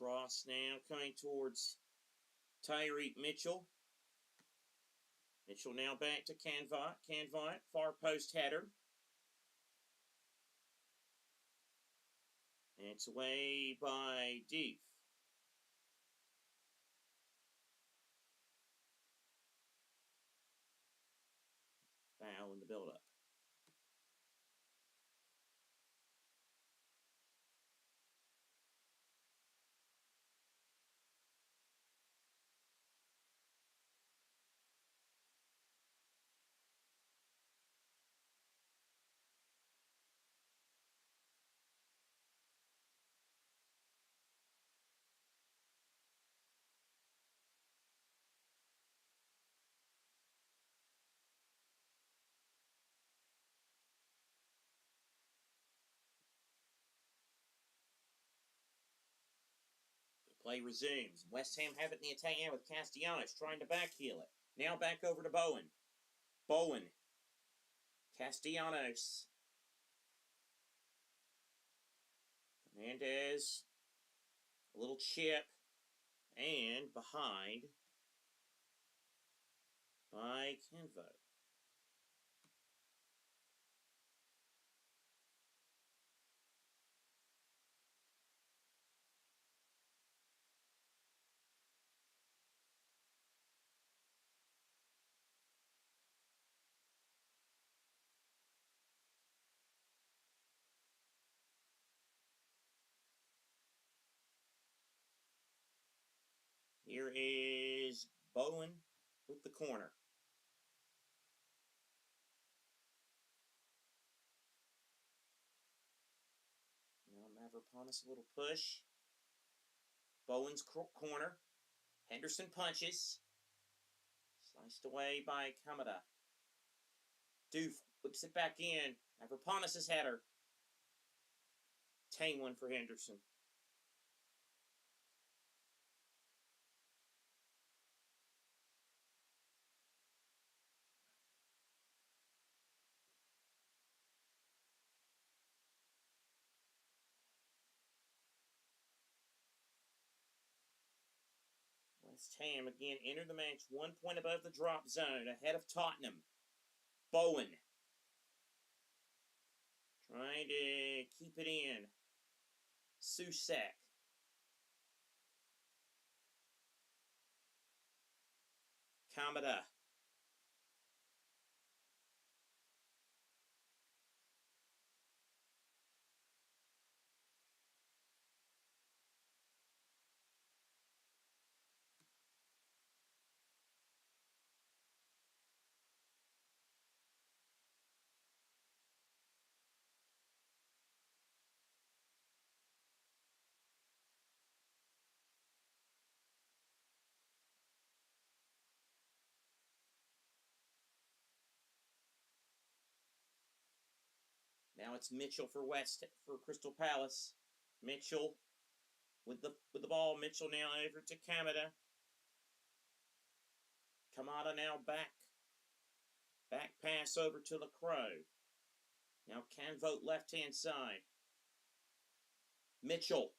Across now, coming towards Tyreek Mitchell. Mitchell now back to Canvot. Canvot, far post header. And it's away by Deef. now in the build-up. Play resumes. West Ham have it in the attack now with Castellanos trying to backheel it. Now back over to Bowen. Bowen. Castellanos. Fernandez. A little chip. And behind by Canvo. Here is Bowen with the corner. Now Mavropanos, a little push. Bowen's corner. Henderson punches. Sliced away by Kamada. Doof whips it back in. Mavropanos' header. Tame one for Henderson. West Ham again enter the match 1 point above the drop zone, ahead of Tottenham. Bowen trying to keep it in. Susek. Kamada. Now it's Mitchell for Crystal Palace. Mitchell with the ball. Mitchell now over to Kamada. Kamada now back. Back pass over to LaCroix. Now Canvote left-hand side. Mitchell.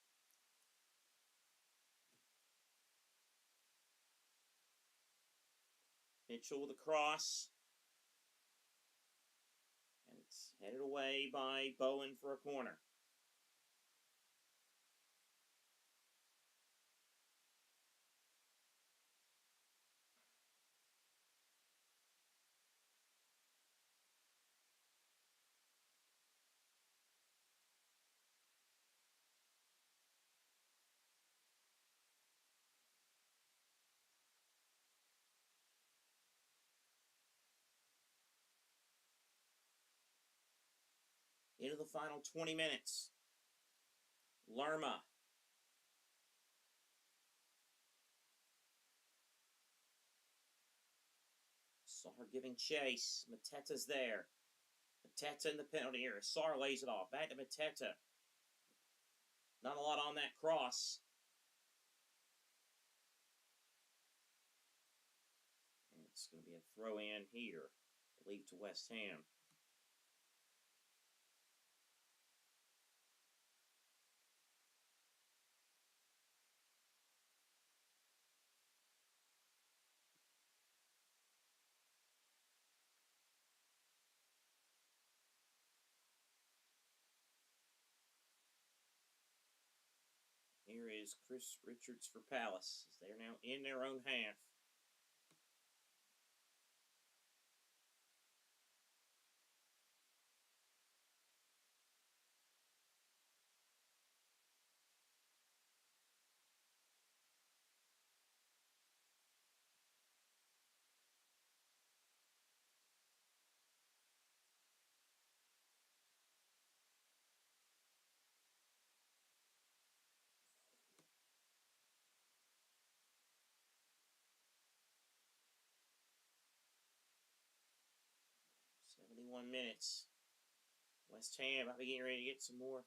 Mitchell with a cross. And it's headed away by Bowen for a corner. Into the final 20 minutes. Lerma. Sarr giving chase. Mateta's there. Mateta in the penalty area. Sarr lays it off. Back to Mateta. Not a lot on that cross. And it's going to be a throw in here. I believe to West Ham. Here is Chris Richards for Palace. They're now in their own half. minutes. West Ham, I'll be getting ready to get some more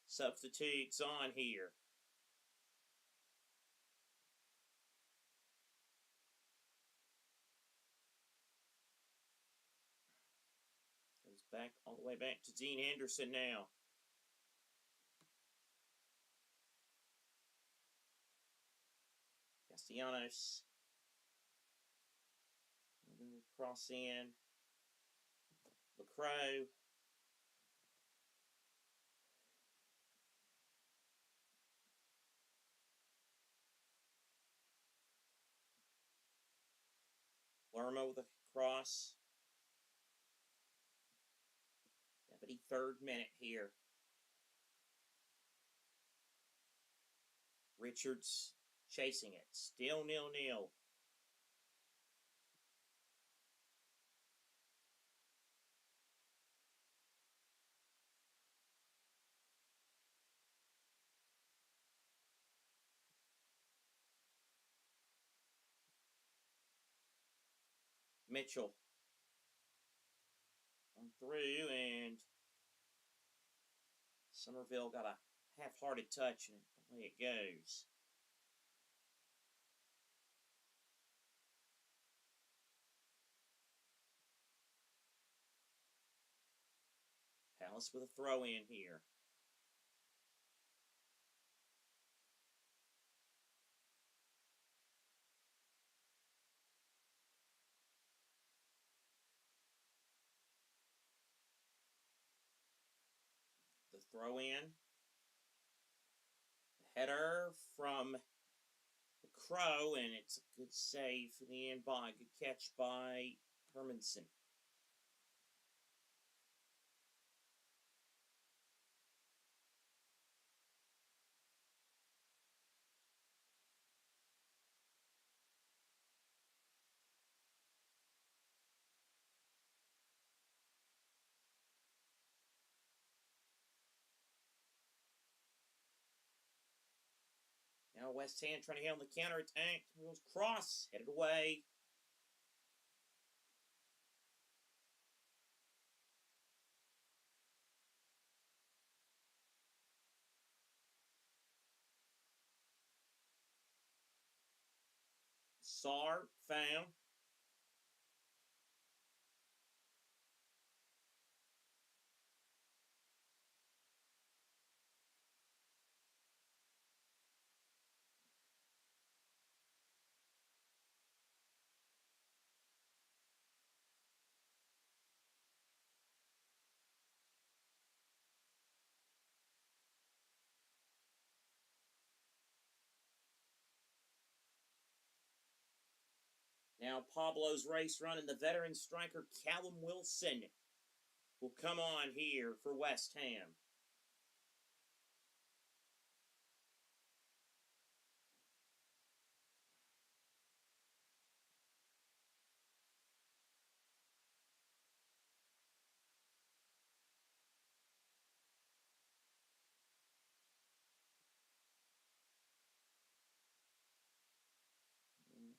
substitutes on here. Goes back all the way back to Dean Henderson now. Castellanos. Cross in. LaCroix. Lerma with a cross. 73rd minute here. Richards chasing it. Still 0-0. Mitchell on through, and Somerville got a half-hearted touch, and away it goes. Palace with a throw in here. The throw in. The header from the Crow, and it's a good save for the end by. Good catch by Hermanson. Now West Ham trying to get on the counterattack. Goes cross, headed away. Sarr found. Now Pablo's race running. The veteran striker Callum Wilson will come on here for West Ham.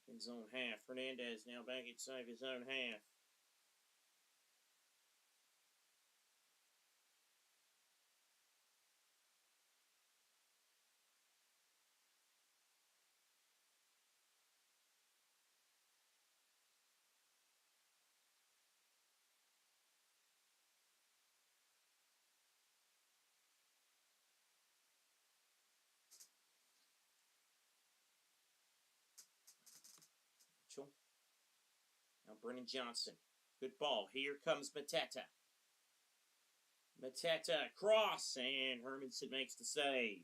His own half. Fernandez now back inside his own half. Mitchell. Now Brennan Johnson. Good ball. Here comes Mateta. Mateta cross, and Hermanson makes the save.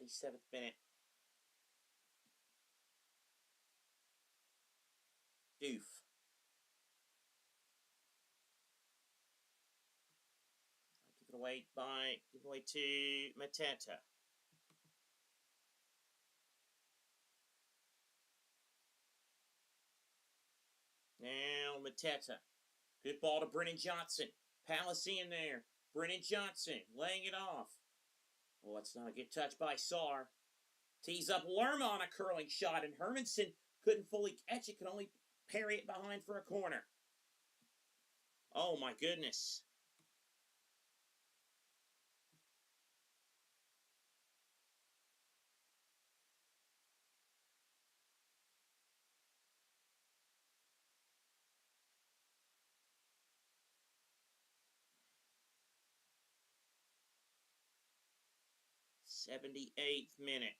77th minute. Doof. Give it away to Mateta. Now Mateta. Good ball to Brennan Johnson. Palace in there. Brennan Johnson laying it off. Oh, it's not a good touch by Saar. Tees up Lerma on a curling shot, and Hermanson couldn't fully catch it, could only parry it behind for a corner. Oh my goodness. '78th minute.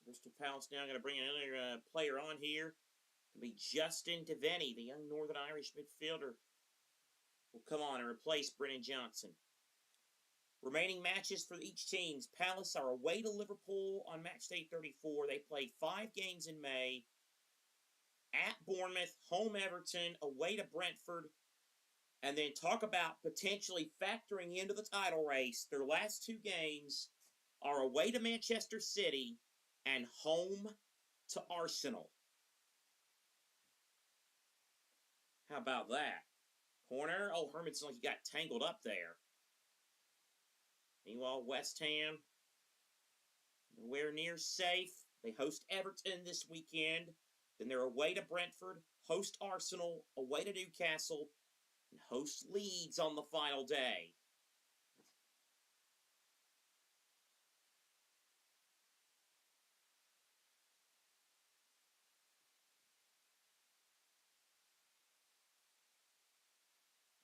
Bristol Palace now going to bring another player on here. It'll be Justin Devaney, the young Northern Irish midfielder, will come on and replace Brennan Johnson. Remaining matches for each teams. Palace are away to Liverpool on match day 34. They play 5 games in May. At Bournemouth, home Everton, away to Brentford. And then talk about potentially factoring into the title race. Their last 2 games are away to Manchester City and home to Arsenal. How about that? Corner. Oh, Hermanson, like he got tangled up there. Meanwhile, West Ham, nowhere near safe. They host Everton this weekend. Then they're away to Brentford, host Arsenal, away to Newcastle, and host Leeds on the final day.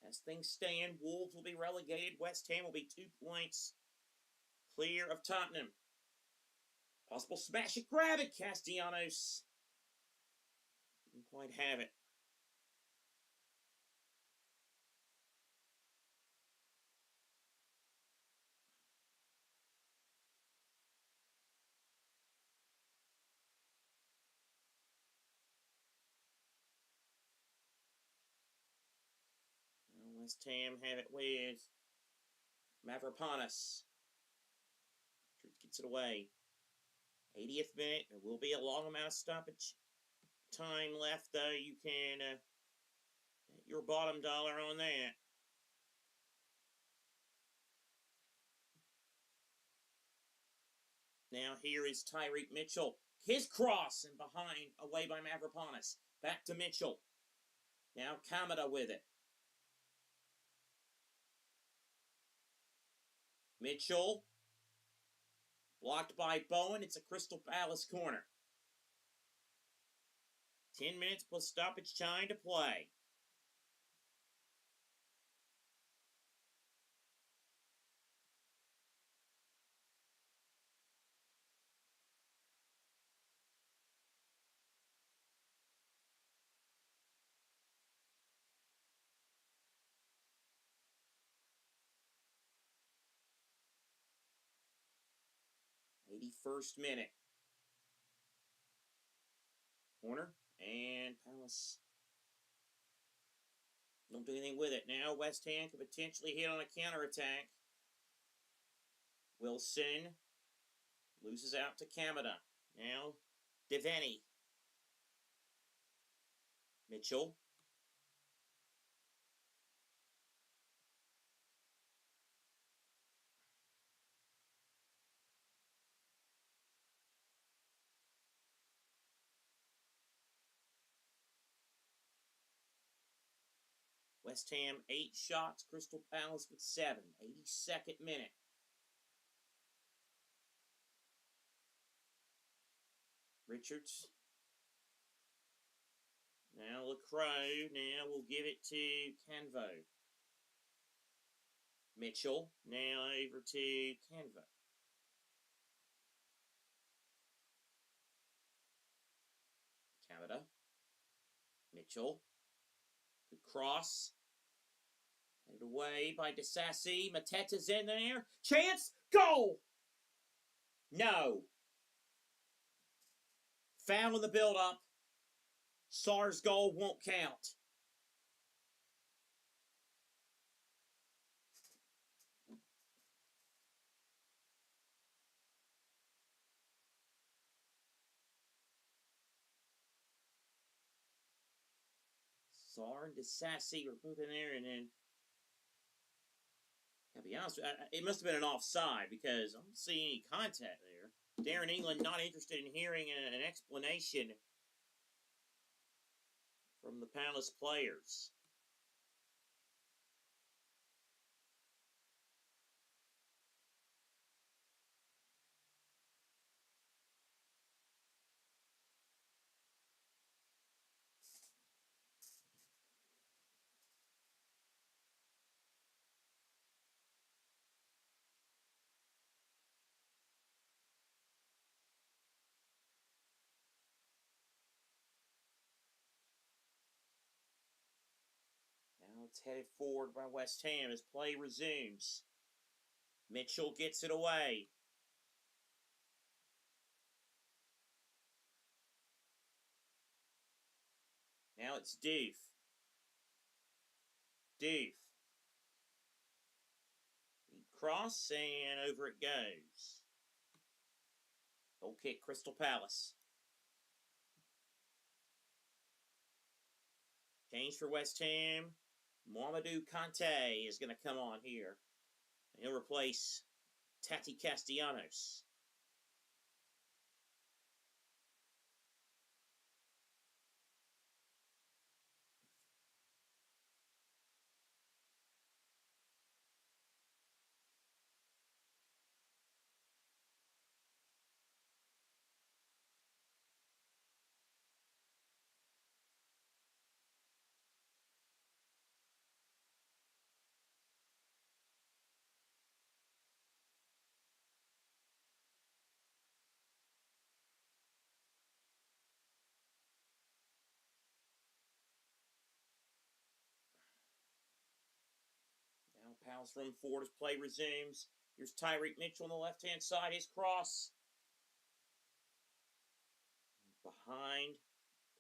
As things stand, Wolves will be relegated. West Ham will be 2 points clear of Tottenham. Possible smash and grab it, Castellanos. Didn't quite have it. West Ham have it with Mavropanos. Gets it away. 80th minute. There will be a long amount of stoppage time left, though. You can bet your bottom dollar on that. Now here is Tyreek Mitchell. His cross and behind, away by Mavropanos. Back to Mitchell. Now Kamada with it. Mitchell. Blocked by Bowen. It's a Crystal Palace corner. 10 minutes plus stoppage time to play. '81st minute. Corner. And Palace don't do anything with it. Now West Ham could potentially hit on a counterattack. Wilson loses out to Kamada. Now Devaney. Mitchell. West Ham 8 shots. Crystal Palace with 7. 82nd minute. Richards. Now LaCroix. Now we'll give it to Canvo. Mitchell. Now over to Canvo. Kamada. Mitchell. Good cross. Headed away by DeSassi. Mateta's in there. Chance. Goal! No. Foul in the build-up. Sar's goal won't count. Sar and DeSassi are both in there, and then gotta be honest, it must have been an offside because I don't see any contact there. Darren England not interested in hearing an explanation from the Palace players. Now it's headed forward by West Ham as play resumes. Mitchell gets it away. Now it's Doof. Doof. Cross, and over it goes. Goal kick, Crystal Palace. Change for West Ham. Mamadou Kante is going to come on here. He'll replace Tati Castellanos. Now Palace run forward as play resumes. Here's Tyreek Mitchell on the left-hand side. His cross. Behind.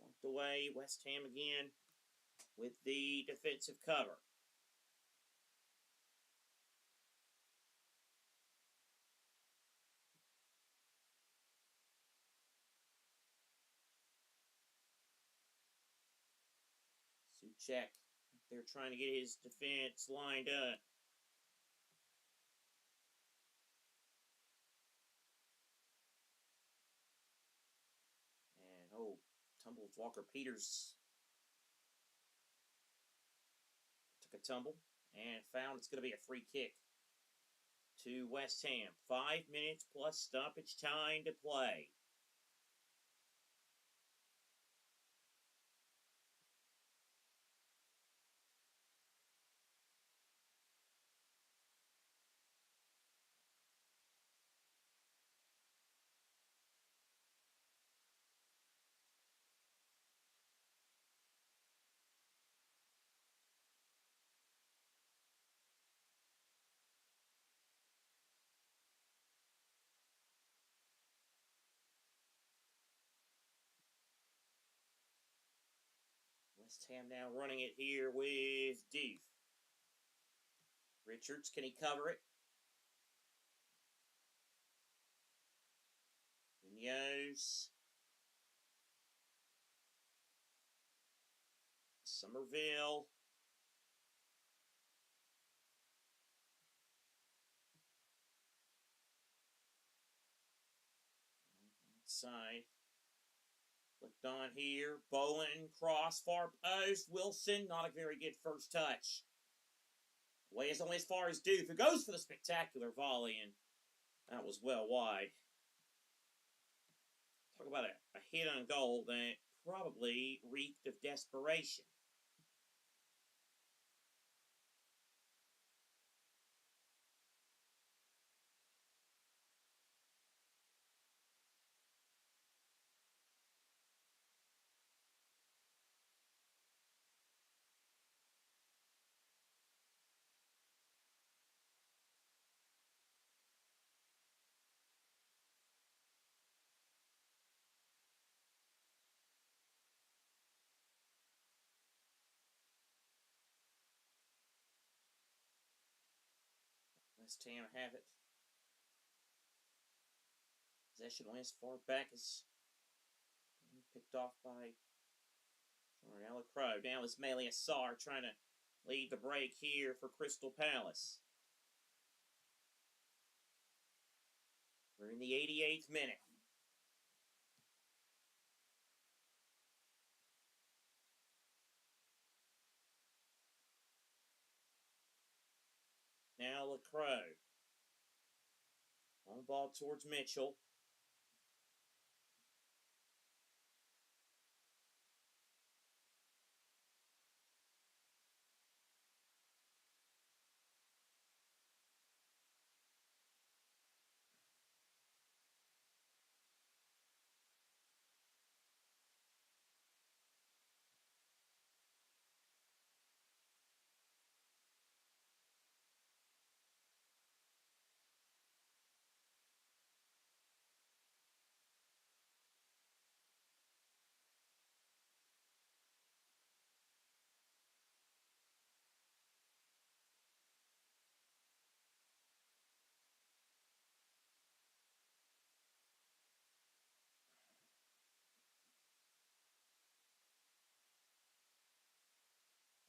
Blocked away. West Ham again with the defensive cover. Suchek. They're trying to get his defense lined up. And, tumbles Walker Peters. Took a tumble and found it's going to be a free kick to West Ham. 5 minutes plus stoppage time to play. West Ham now running it here with Doof. Richards, can he cover it? Munoz. Somerville. Outside. Flicked on here. Bowen, cross, far post. Wilson, not a very good first touch. Way is only as far as Doof, who goes for the spectacular volley, and that was well wide. Talk about a hit on goal that probably reeked of desperation. West Ham have it. Possession last far back is picked off by Crow. Now is Melia Sarr trying to lead the break here for Crystal Palace. We're in the 88th minute. Now LaCroix. On ball towards Mitchell.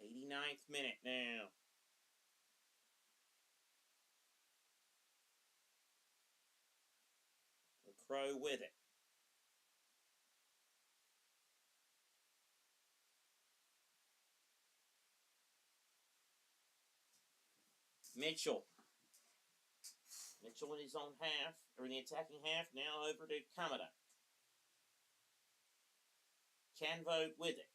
'89th minute now. LaCroix with it. Mitchell. Mitchell in his own half, or in the attacking half, now over to Kamada. Canvo with it.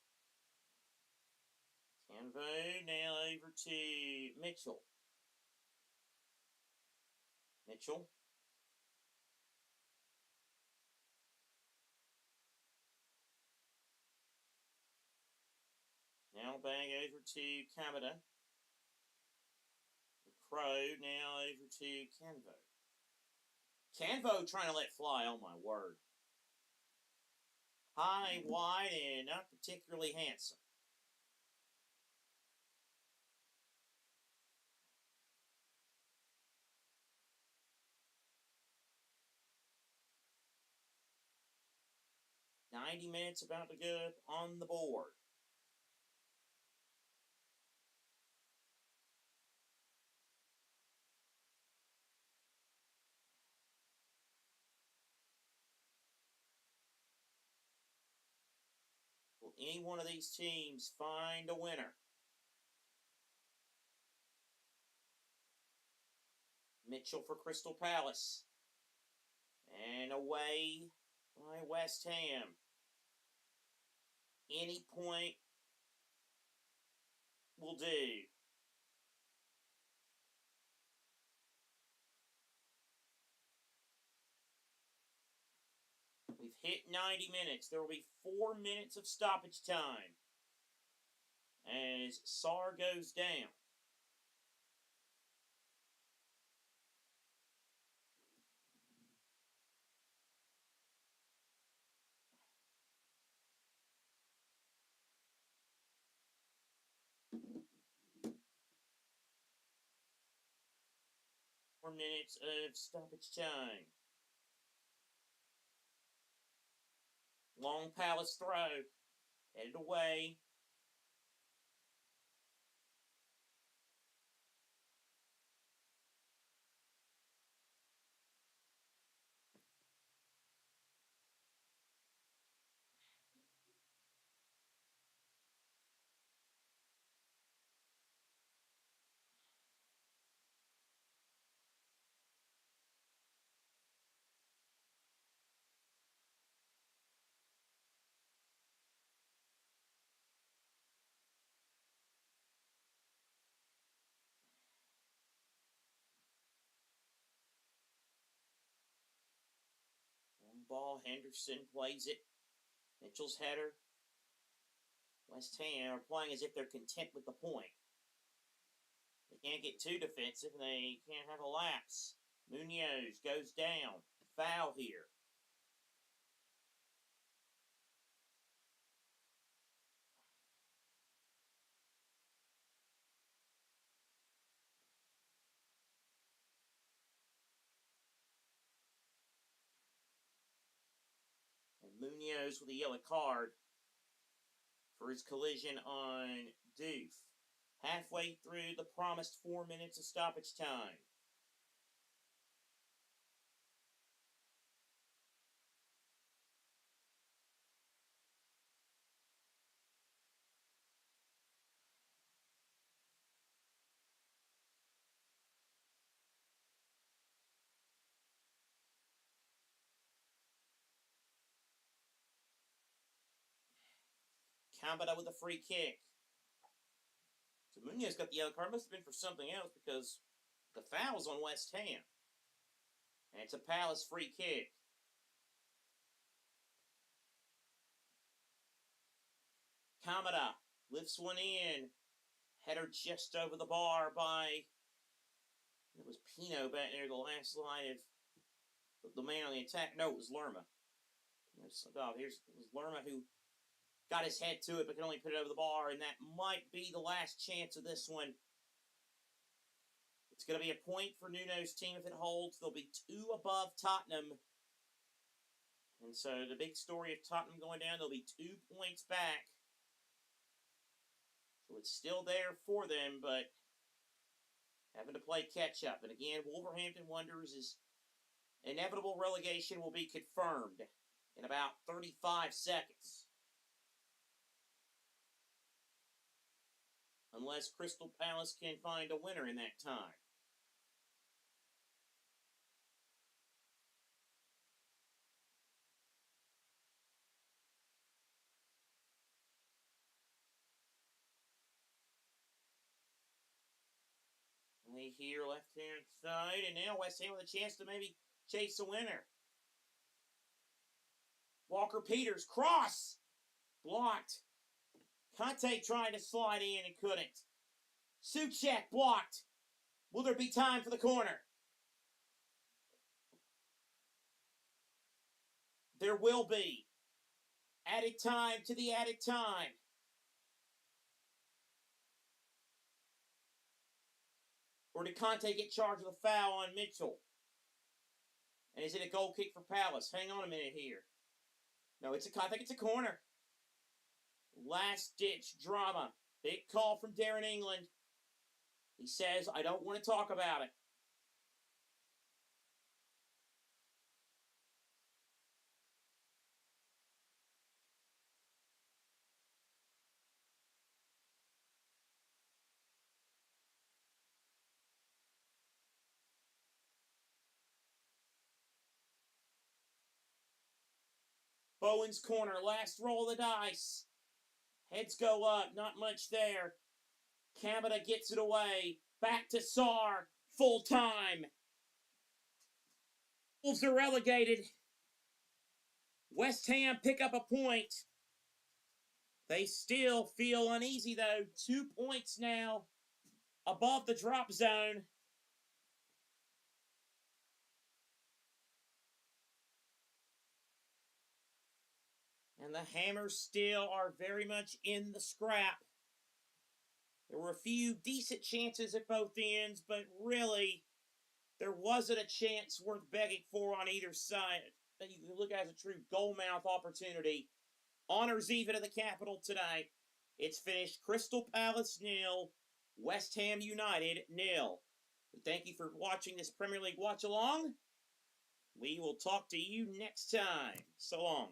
Canvo now over to Mitchell. Mitchell. Now bang over to Kamada. Crow now over to Canvo. Canvo trying to let fly, oh my word. High, wide, and not particularly handsome. .90 minutes about to go on the board. Will any one of these teams find a winner? Mitchell for Crystal Palace. And away by West Ham. Any point will do. We've hit 90 minutes. There will be 4 minutes of stoppage time as Sarr goes down. Four minutes of stoppage time. Long Palace throw. Headed away. On ball, Henderson plays it. Mitchell's header. West Ham are playing as if they're content with the point. They can't get too defensive, and they can't have a lapse. Munoz goes down. Foul here. Munoz with a yellow card for his collision on Doof. Halfway through the promised 4 minutes of stoppage time. Kambada with a free kick. So Munoz got the yellow card. Must have been for something else because the foul's on West Ham. And it's a Palace free kick. Kamada lifts one in. Header just over the bar by, it was Pino back there, the last line of the man on the attack. No, it was Lerma. It was Lerma who got his head to it but could only put it over the bar, and that might be the last chance of this one. It's going to be a point for Nuno's team if it holds. They'll be 2 above Tottenham. And so the big story of Tottenham going down, they'll be 2 points back. So it's still there for them, but having to play catch-up. And again, Wolverhampton Wanderers' inevitable relegation will be confirmed in about 35 seconds. Unless Crystal Palace can find a winner in that time. They here left-hand side, and now West Ham with a chance to maybe chase a winner. Walker-Peters, cross! Blocked. Conte trying to slide in and couldn't. Souček blocked. Will there be time for the corner? There will be. Added time to the added time. Or did Conte get charged with a foul on Mitchell? And is it a goal kick for Palace? Hang on a minute here. No, I think it's a corner. Last-ditch drama. Big call from Darren England. He says, I don't want to talk about it. Bowen's corner, last roll of the dice. Heads go up, not much there. Kamada gets it away. Back to Sarr. Full time. Wolves are relegated. West Ham pick up a point. They still feel uneasy, though. 2 points now above the drop zone. And the Hammers still are very much in the scrap. There were a few decent chances at both ends, but really, there wasn't a chance worth begging for on either side that you can look at as a true goalmouth opportunity. Honors even of the capital tonight. It's finished Crystal Palace 0, West Ham United 0. Thank you for watching this Premier League watch-along. We will talk to you next time. So long.